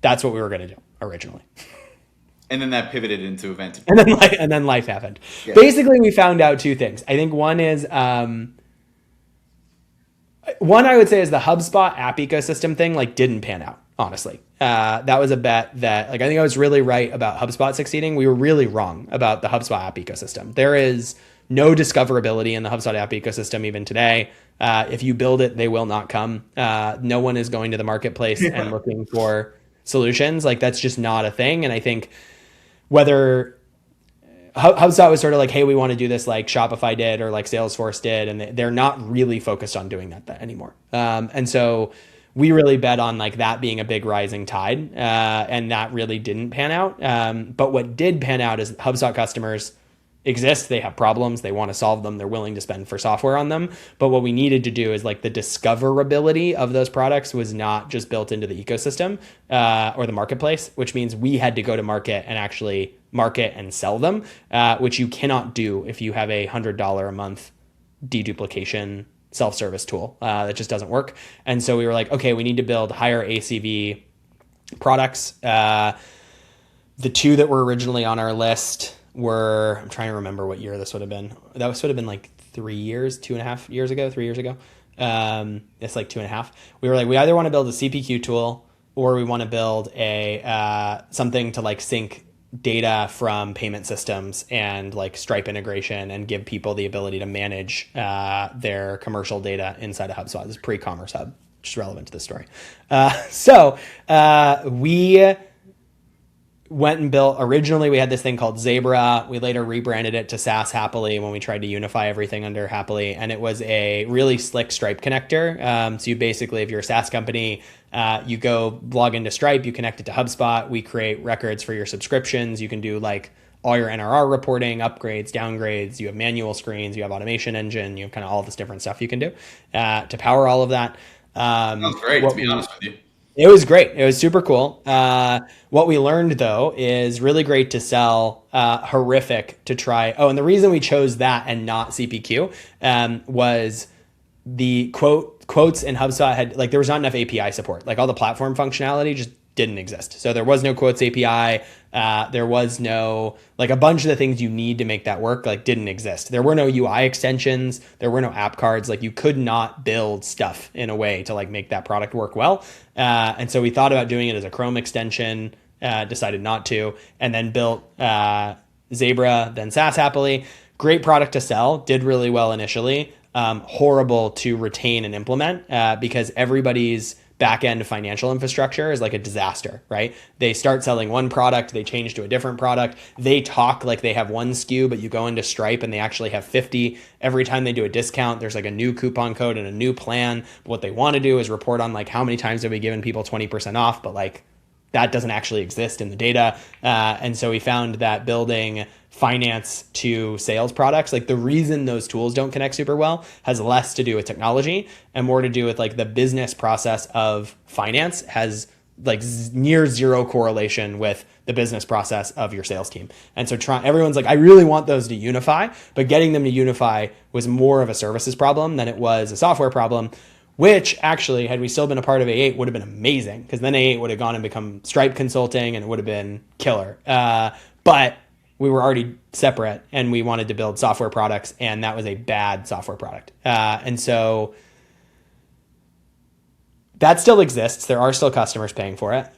that's what we were going to do originally. And then that pivoted into Event. And then life happened. Yeah. Basically, we found out two things. I think one is, one I would say is the HubSpot app ecosystem thing like didn't pan out, honestly. That was a bet that like I think I was really right about HubSpot succeeding. We were really wrong about the HubSpot app ecosystem. There is no discoverability in the HubSpot app ecosystem even today. If you build it, they will not come. No one is going to the marketplace and looking for solutions. Like that's just not a thing. And I think whether HubSpot was sort of like, hey, we want to do this like Shopify did or like Salesforce did, and they're not really focused on doing that anymore. And so we really bet on like that being a big rising tide, and that really didn't pan out. But what did pan out is HubSpot customers exist. They have problems. They want to solve them. They're willing to spend for software on them. But what we needed to do is like the discoverability of those products was not just built into the ecosystem or the marketplace, which means we had to go to market and actually market and sell them, which you cannot do if you have a $100 a month deduplication self-service tool. That just doesn't work. And so we were like, okay, we need to build higher ACV products. The two that were originally on our list were, I'm trying to remember what year this would have been. That would have been like 3 years, 2.5 years ago, 3 years ago. It's like 2.5. We were like, we either want to build a CPQ tool or we want to build a something to like sync data from payment systems and like Stripe integration and give people the ability to manage their commercial data inside of HubSpot. This is pre-commerce hub, which is relevant to this story. So we went and built, originally we had this thing called Zebra. We later rebranded it to SaaS Happily when we tried to unify everything under Happily. And it was a really slick Stripe connector. So you basically, if you're a SaaS company, you go log into Stripe, you connect it to HubSpot. We create records for your subscriptions. You can do like all your NRR reporting, upgrades, downgrades. You have manual screens, you have automation engine, you have kind of all this different stuff you can do to power all of that. Sounds great, to be honest with you. It was great. It was super cool. What we learned, though, is really great to sell, horrific to try. Oh, and the reason we chose that and not CPQ was the quotes in HubSpot had, like, there was not enough API support. Like, all the platform functionality just didn't exist. So there was no quotes API. There was no, like, a bunch of the things you need to make that work, like, didn't exist. There were no UI extensions. There were no app cards. Like, you could not build stuff in a way to like make that product work well. And so we thought about doing it as a Chrome extension, decided not to, and then built Zebra, then SaaS Happily. Great product to sell, did really well initially. Horrible to retain and implement because everybody's back-end financial infrastructure is like a disaster, right? They start selling one product, they change to a different product. They talk like they have one SKU, but you go into Stripe and they actually have 50. Every time they do a discount, there's like a new coupon code and a new plan. But what they want to do is report on like how many times have we given people 20% off, but like that doesn't actually exist in the data. And so we found that building finance to sales products, like the reason those tools don't connect super well has less to do with technology and more to do with like the business process of finance has like near zero correlation with the business process of your sales team. And so everyone's like, I really want those to unify, but getting them to unify was more of a services problem than it was a software problem, which actually, had we still been a part of A8, would have been amazing because then A8 would have gone and become Stripe Consulting and it would have been killer. But we were already separate and we wanted to build software products and that was a bad software product. And so that still exists. There are still customers paying for it.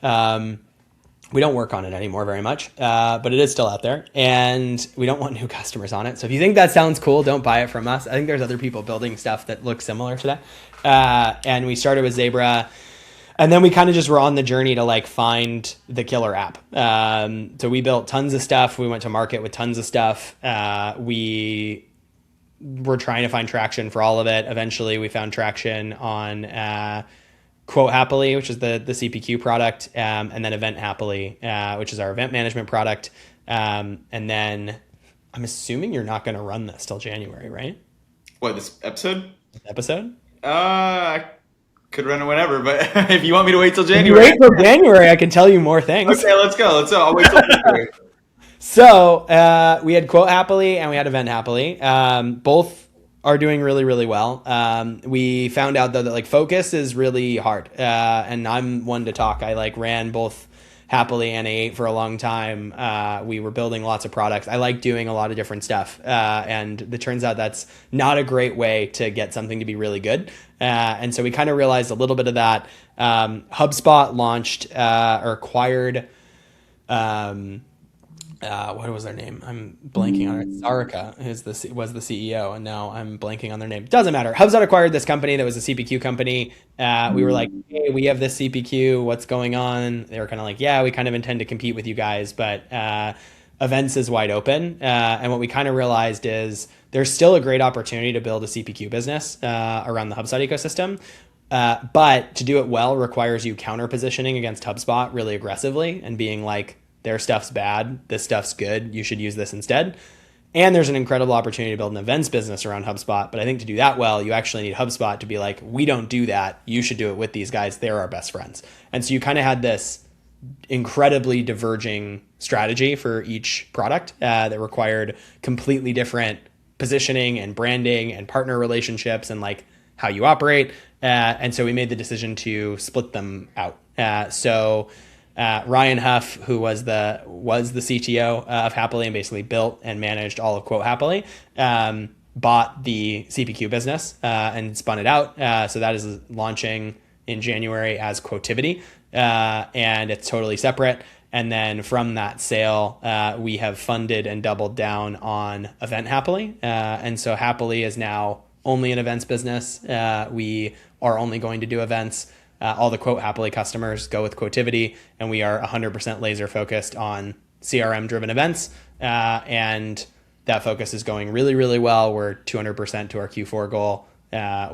We don't work on it anymore very much, but it is still out there and we don't want new customers on it. So if you think that sounds cool, don't buy it from us. I think there's other people building stuff that looks similar to that. And we started with Zebra. And then we kind of just were on the journey to like find the killer app. So we built tons of stuff. We went to market with tons of stuff. We were trying to find traction for all of it. Eventually we found traction on Quote Happily, which is the CPQ product, and then Event Happily, which is our event management product. And then I'm assuming you're not going to run this till January, right? What, this episode? I could run it whenever, but if you want me to wait till January. If you wait till January, I can tell you more things. Okay, let's go. I'll wait till January. So we had Quote Happily and we had Event Happily. Both are doing really, really well. We found out though that like focus is really hard. And I'm one to talk. I like ran both Happily and A8 for a long time. We were building lots of products. I like doing a lot of different stuff. And it turns out that's not a great way to get something to be really good. And so we kind of realized a little bit of that. HubSpot launched or acquired, what was their name? I'm blanking on it. Sarika was the CEO, and now I'm blanking on their name. Doesn't matter. HubSpot acquired this company that was a CPQ company. We were like, hey, we have this CPQ. What's going on? They were kind of like, yeah, we kind of intend to compete with you guys, but events is wide open. And what we kind of realized is there's still a great opportunity to build a CPQ business around the HubSpot ecosystem. But to do it well requires you counter positioning against HubSpot really aggressively and being like, their stuff's bad, this stuff's good, you should use this instead. And there's an incredible opportunity to build an events business around HubSpot. But I think to do that well, you actually need HubSpot to be like, we don't do that. You should do it with these guys. They're our best friends. And so you kind of had this incredibly diverging strategy for each product that required completely different positioning and branding and partner relationships and like how you operate. And so we made the decision to split them out. Ryan Huff, who was the CTO of Happily and basically built and managed all of Quote Happily, bought the CPQ business and spun it out. So that is launching in January as Quotivity, and it's totally separate. And then from that sale, we have funded and doubled down on Event Happily. And so Happily is now only an events business. We are only going to do events. All the Quote Happily customers go with Quotivity, and we are 100% laser focused on CRM driven events. And that focus is going really, really well. We're 200% to our Q4 goal.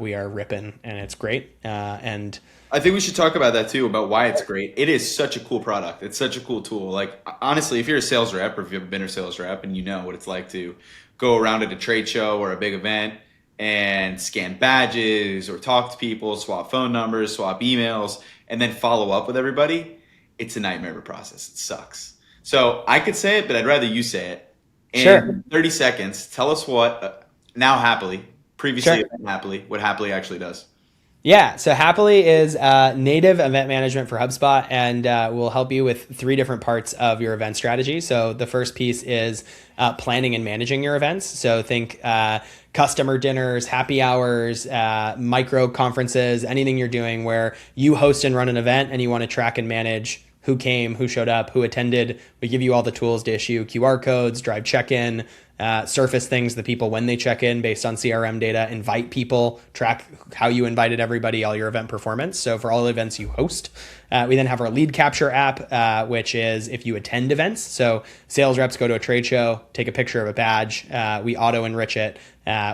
We are ripping, and it's great. And I think we should talk about that too, about why it's great. It is such a cool product. It's such a cool tool. Like, honestly, if you're a sales rep or if you've been a sales rep and you know what it's like to go around at a trade show or a big event and scan badges or talk to people, swap phone numbers, swap emails, and then follow up with everybody, it's a nightmare of a process. It sucks. So I could say it, but I'd rather you say it. In Sure. 30 seconds, tell us what now Happily, previously Sure. Happily, what Happily actually does. Yeah, so Happily is native event management for HubSpot, and will help you with 3 different parts of your event strategy. So the first piece is planning and managing your events. So think customer dinners, happy hours, micro conferences, anything you're doing where you host and run an event and you want to track and manage who came, who showed up, who attended. We give you all the tools to issue QR codes, drive check-in, surface things to people when they check in based on CRM data, invite people, track how you invited everybody, all your event performance. So for all the events you host, we then have our lead capture app, which is if you attend events. So sales reps go to a trade show, take a picture of a badge. We auto enrich it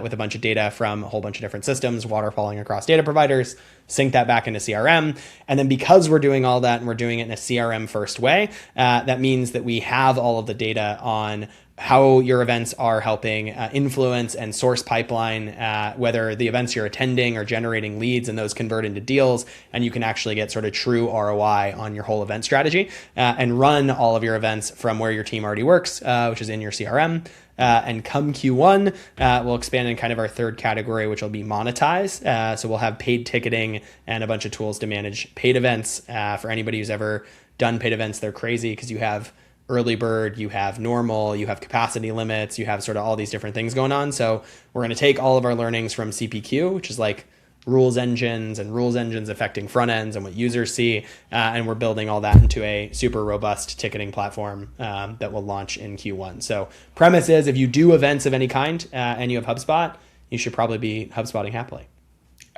with a bunch of data from a whole bunch of different systems, waterfalling across data providers, sync that back into CRM. And then because we're doing all that and we're doing it in a CRM first way, that means that we have all of the data on how your events are helping influence and source pipeline, whether the events you're attending are generating leads and those convert into deals, and you can actually get sort of true ROI on your whole event strategy, and run all of your events from where your team already works, which is in your CRM. And come Q1, we'll expand in kind of our third category, which will be monetize. So we'll have paid ticketing and a bunch of tools to manage paid events. For anybody who's ever done paid events, they're crazy because you have early bird, you have normal, you have capacity limits, you have sort of all these different things going on. So we're going to take all of our learnings from CPQ, which is like rules engines and rules engines affecting front ends and what users see. And we're building all that into a super robust ticketing platform that will launch in Q1. So premise is if you do events of any kind and you have HubSpot, you should probably be HubSpotting Happily.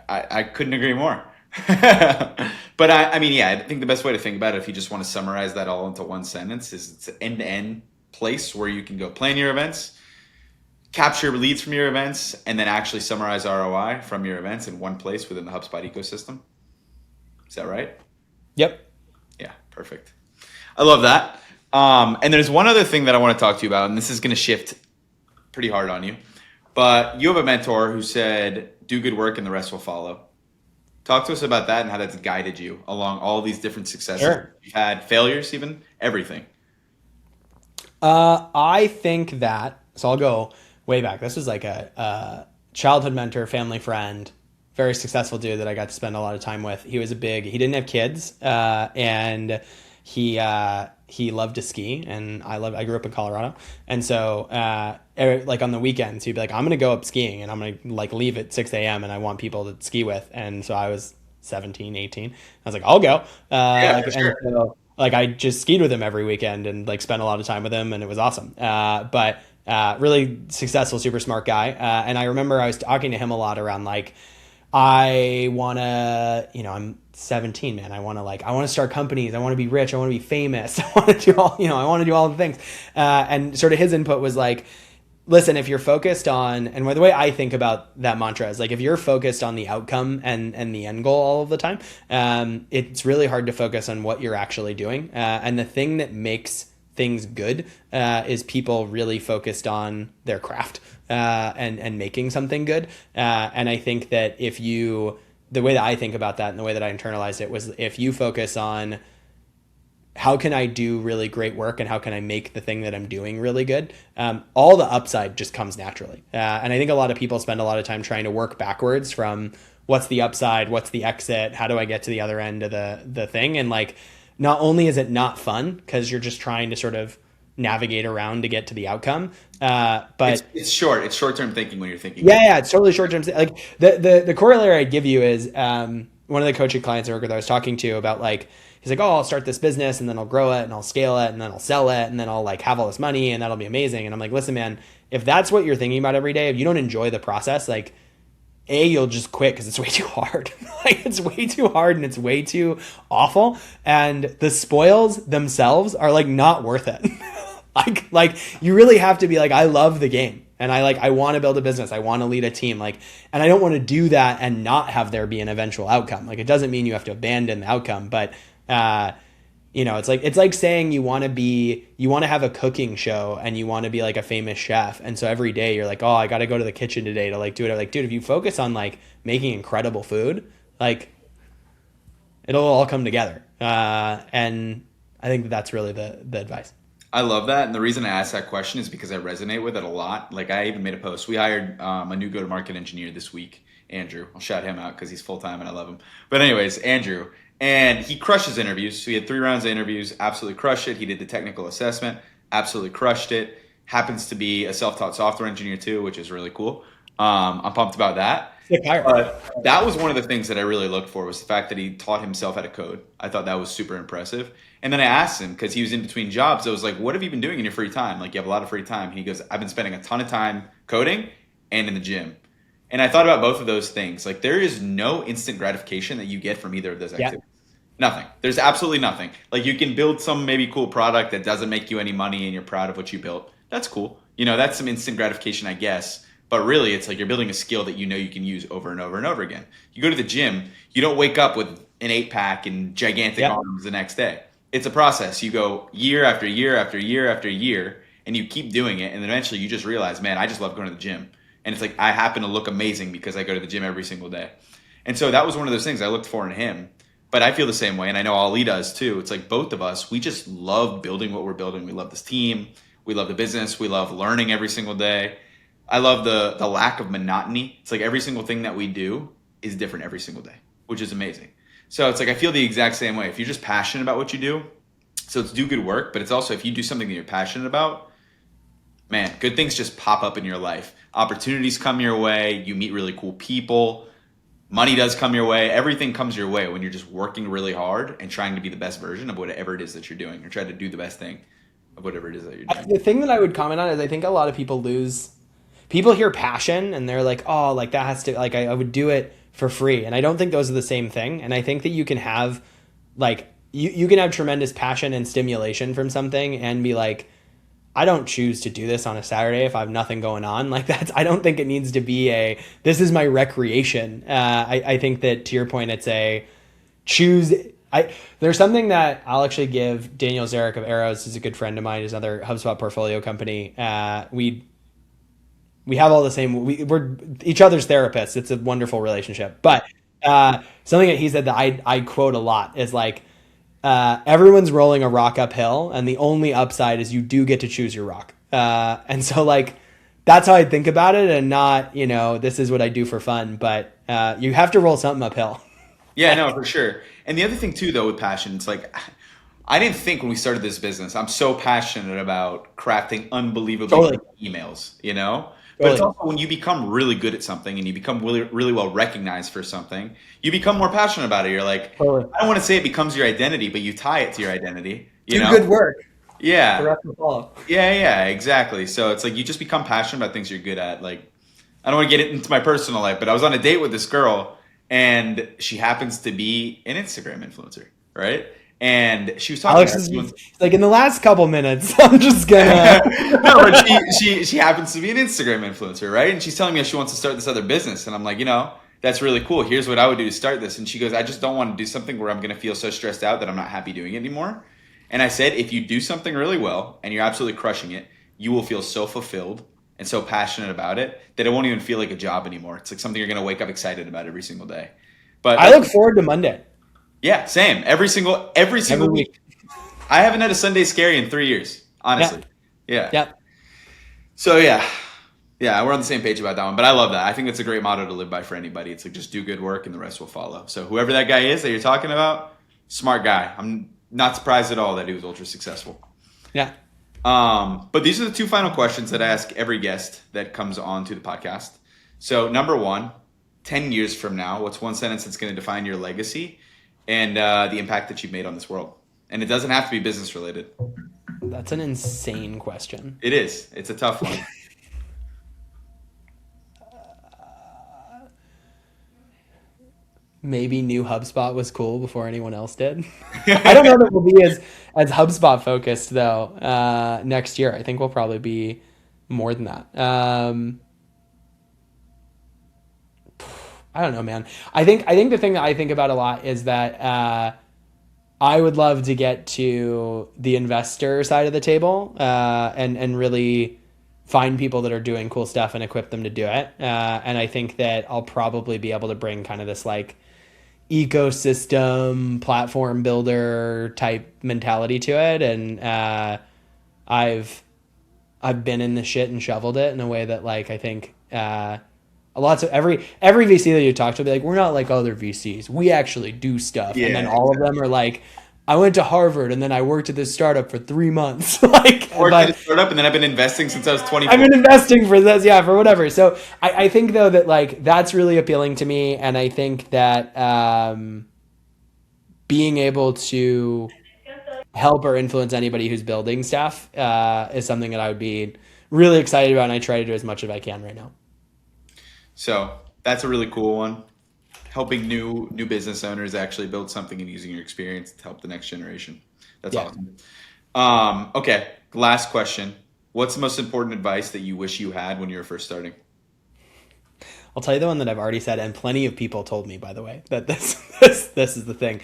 I couldn't agree more. But I mean, yeah, I think the best way to think about it, if you just want to summarize that all into one sentence, is it's an end-to-end place where you can go plan your events, capture leads from your events, and then actually summarize ROI from your events in one place within the HubSpot ecosystem. Is that right? Yep. Yeah, perfect. I love that. And there's one other thing that I want to talk to you about, and this is going to shift pretty hard on you. But you have a mentor who said, do good work and the rest will follow. Talk to us about that and how that's guided you along all these different successes. Sure. You've had failures, even everything. I think that, so I'll go way back. This was like a childhood mentor, family friend, very successful dude that I got to spend a lot of time with. He didn't have kids, and he loved to ski, and I grew up in Colorado. And so, like on the weekends, he'd be like, I'm going to go up skiing and I'm going to like leave at 6 a.m. and I want people to ski with. And so I was 17, 18. I was like, I'll go. For sure. And so, like I just skied with him every weekend and like spent a lot of time with him, and it was awesome. But really successful, super smart guy. And I remember I was talking to him a lot around like, I want to, I'm 17, man. I want to start companies. I want to be rich. I want to be famous. I want to do all the things. And sort of his input was like, listen, if you're focused on, and the way I think about that mantra is like, if you're focused on the outcome and the end goal all of the time, it's really hard to focus on what you're actually doing. And the thing that makes things good is people really focused on their craft and making something good. And I think that the way that I think about that and the way that I internalized it was if you focus on how can I do really great work and how can I make the thing that I'm doing really good, all the upside just comes naturally. And I think a lot of people spend a lot of time trying to work backwards from what's the upside, what's the exit, how do I get to the other end of the thing. And like, not only is it not fun because you're just trying to sort of navigate around to get to the outcome, but It's short-term thinking when you're thinking. yeah, it's totally short term. Like the corollary I'd give you is one of the coaching clients I work with, I was talking to about like, he's like, oh, I'll start this business and then I'll grow it and I'll scale it and then I'll sell it and then I'll like have all this money and that'll be amazing. And I'm like, listen, man, if that's what you're thinking about every day, if you don't enjoy the process, like you'll just quit because it's way too hard. Like it's way too hard and it's way too awful. And the spoils themselves are like not worth it. like you really have to be like, I love the game. And I want to build a business. I want to lead a team. Like, and I don't want to do that and not have there be an eventual outcome. Like, it doesn't mean you have to abandon the outcome, but it's like saying you want to have a cooking show and you want to be like a famous chef. And so every day you're like, oh, I got to go to the kitchen today to like do it. Like, dude, if you focus on like making incredible food, like it'll all come together. And I think that's really the advice. I love that. And the reason I asked that question is because I resonate with it a lot. Like I even made a post. We hired a new go-to-market engineer this week, Andrew. I'll shout him out because he's full-time and I love him. But anyways, Andrew. And he crushes interviews. So he had 3 rounds of interviews, absolutely crushed it. He did the technical assessment, absolutely crushed it. Happens to be a self-taught software engineer too, which is really cool. I'm pumped about that. But that was one of the things that I really looked for was the fact that he taught himself how to code. I thought that was super impressive. And then I asked him, because he was in between jobs, I was like, what have you been doing in your free time? Like, you have a lot of free time. And he goes, I've been spending a ton of time coding and in the gym. And I thought about both of those things. Like, there is no instant gratification that you get from either of those activities. Nothing. There's absolutely nothing. Like, you can build some maybe cool product that doesn't make you any money and you're proud of what you built. That's cool. That's some instant gratification, I guess. But really, it's like you're building a skill that you know you can use over and over and over again. You go to the gym, you don't wake up with an 8-pack and gigantic arms the next day. It's a process. You go year after year after year after year, and you keep doing it, and then eventually you just realize, man, I just love going to the gym. And it's like I happen to look amazing because I go to the gym every single day. And so that was one of those things I looked for in him. But I feel the same way, and I know Ali does too. It's like both of us, we just love building what we're building. We love this team. We love the business. We love learning every single day. I love the lack of monotony. It's like every single thing that we do is different every single day, which is amazing. So it's like I feel the exact same way. If you're just passionate about what you do, so it's do good work, but it's also if you do something that you're passionate about, man, good things just pop up in your life. Opportunities come your way. You meet really cool people. Money does come your way. Everything comes your way when you're just working really hard and trying to be the best version of whatever it is that you're doing or try to do the best thing of whatever it is that you're doing. The thing that I would comment on is I think a lot of people people hear passion and they're like, oh, like that has to, like I would do it for free. And I don't think those are the same thing. And I think that you can have like, you can have tremendous passion and stimulation from something and be like, I don't choose to do this on a Saturday if I have nothing going on. Like I don't think it needs to be this is my recreation. I think that to your point, it's there's something that I'll actually give Daniel Zarek of Arrows, who's a good friend of mine, his other HubSpot portfolio company. We have all the same, we're each other's therapists. It's a wonderful relationship. But something that he said that I quote a lot is like, everyone's rolling a rock uphill and the only upside is you do get to choose your rock. And so like, that's how I think about it and not, this is what I do for fun, but you have to roll something uphill. Yeah, no, for sure. And the other thing too, though, with passion, it's like, I didn't think when we started this business, I'm so passionate about crafting unbelievably good emails, But it's also when you become really good at something and you become really, really well recognized for something, you become more passionate about it. You're like, I don't want to say it becomes your identity, but you tie it to your identity. Do good work. Yeah. The rest will follow. Yeah, exactly. So it's like you just become passionate about things you're good at. Like, I don't want to get into my personal life, but I was on a date with this girl and she happens to be an Instagram influencer, right? And she was talking Alex is like in the last couple minutes, I'm just gonna no, but she happens to be an Instagram influencer, right? And she's telling me she wants to start this other business. And I'm like, that's really cool. Here's what I would do to start this. And she goes, I just don't want to do something where I'm gonna feel so stressed out that I'm not happy doing it anymore. And I said, if you do something really well and you're absolutely crushing it, you will feel so fulfilled and so passionate about it that it won't even feel like a job anymore. It's like something you're going to wake up excited about every single day. But I look forward to Monday yeah, same. Every single every week. week. I haven't had a Sunday scary in 3 years, Yeah. honestly. Yeah. Yeah. So yeah, we're on the same page about that one. But I love that. I think that's a great motto to live by for anybody. It's like just do good work and the rest will follow. So whoever that guy is that you're talking about, smart guy. I'm not surprised at all that he was ultra successful. Yeah. But these are the two final questions that I ask every guest that comes on to the podcast. So number one, 10 years from now, what's one sentence that's going to define your legacy and the impact that you've made on this world? And it doesn't have to be business related. That's an insane question. It is. It's a tough one. Maybe new HubSpot was cool before anyone else did. I don't know that we'll be as HubSpot focused though next year. I think we'll probably be more than that. I don't know, man. I think the thing that I think about a lot is that I would love to get to the investor side of the table and really find people that are doing cool stuff and equip them to do it. And I think that I'll probably be able to bring kind of this like ecosystem platform builder type mentality to it. And I've been in the shit and shoveled it in a way that like I think lots of every VC that you talk to will be like, we're not like other VCs. We actually do stuff. Yeah, and then all of them are like, I went to Harvard and then I worked at this startup for 3 months. Like, Worked at a startup and then I've been investing since I was 24. I've been investing for this, yeah, for whatever. So I think though that like that's really appealing to me, and I think that being able to help or influence anybody who's building stuff is something that I would be really excited about, and I try to do as much as I can right now. So that's a really cool one. Helping new business owners actually build something and using your experience to help the next generation. That's Yeah. awesome. Okay, last question. What's the most important advice that you wish you had when you were first starting? I'll tell you the one that I've already said, and plenty of people told me, by the way, that this is the thing.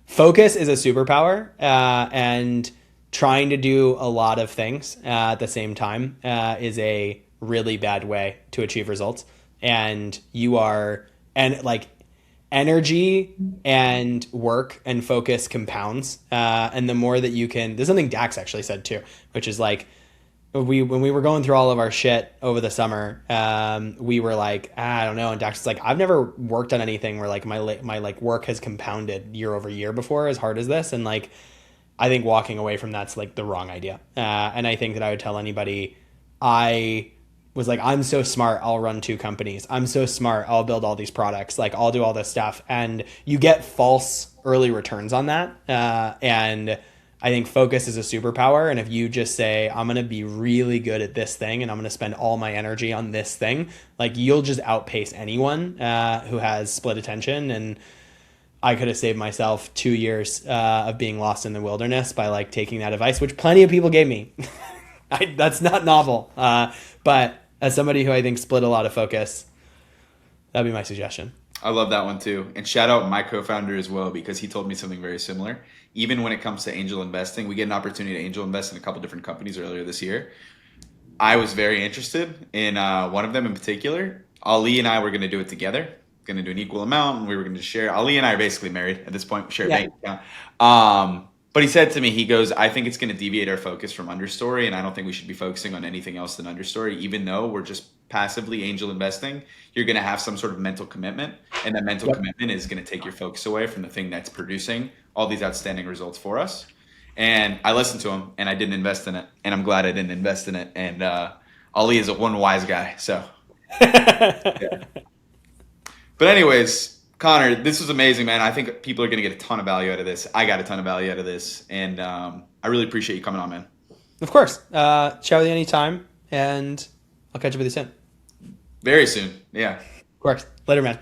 Focus is a superpower, and trying to do a lot of things at the same time is a really bad way to achieve results. And like energy and work and focus compounds. And the more that you can, there's something Dax actually said too, which is like, when we were going through all of our shit over the summer, we were like, I don't know. And Dax was like, I've never worked on anything where like my like work has compounded year over year before as hard as this. And like, I think walking away from that's like the wrong idea. And I think that I would tell anybody, I was like, I'm so smart, I'll run 2 companies. I'm so smart, I'll build all these products. Like, I'll do all this stuff. And you get false early returns on that. And I think focus is a superpower. And if you just say, I'm going to be really good at this thing and I'm going to spend all my energy on this thing, like you'll just outpace anyone who has split attention. And I could have saved myself 2 years of being lost in the wilderness by like taking that advice, which plenty of people gave me. That's not novel. But as somebody who I think split a lot of focus, that'd be my suggestion. I love that one too. And shout out my co-founder as well, because he told me something very similar. Even when it comes to angel investing, we get an opportunity to angel invest in a couple different companies earlier this year. I was very interested in one of them in particular. Ali and I were going to do it together, going to do an equal amount, and we were going to share. Ali and I are basically married at this point. We share a bank account. But he said to me, he goes, I think it's going to deviate our focus from understory, and I don't think we should be focusing on anything else than understory. Even though we're just passively angel investing, you're going to have some sort of mental commitment, and that mental commitment is going to take your focus away from the thing that's producing all these outstanding results for us. And I listened to him, and I didn't invest in it, and I'm glad I didn't invest in it. And Ali is one wise guy, so. Yeah. But anyways, Connor, this was amazing, man. I think people are going to get a ton of value out of this. I got a ton of value out of this, and I really appreciate you coming on, man. Of course. Chat with you anytime, and I'll catch up with you soon. Very soon, yeah. Of course. Later, man.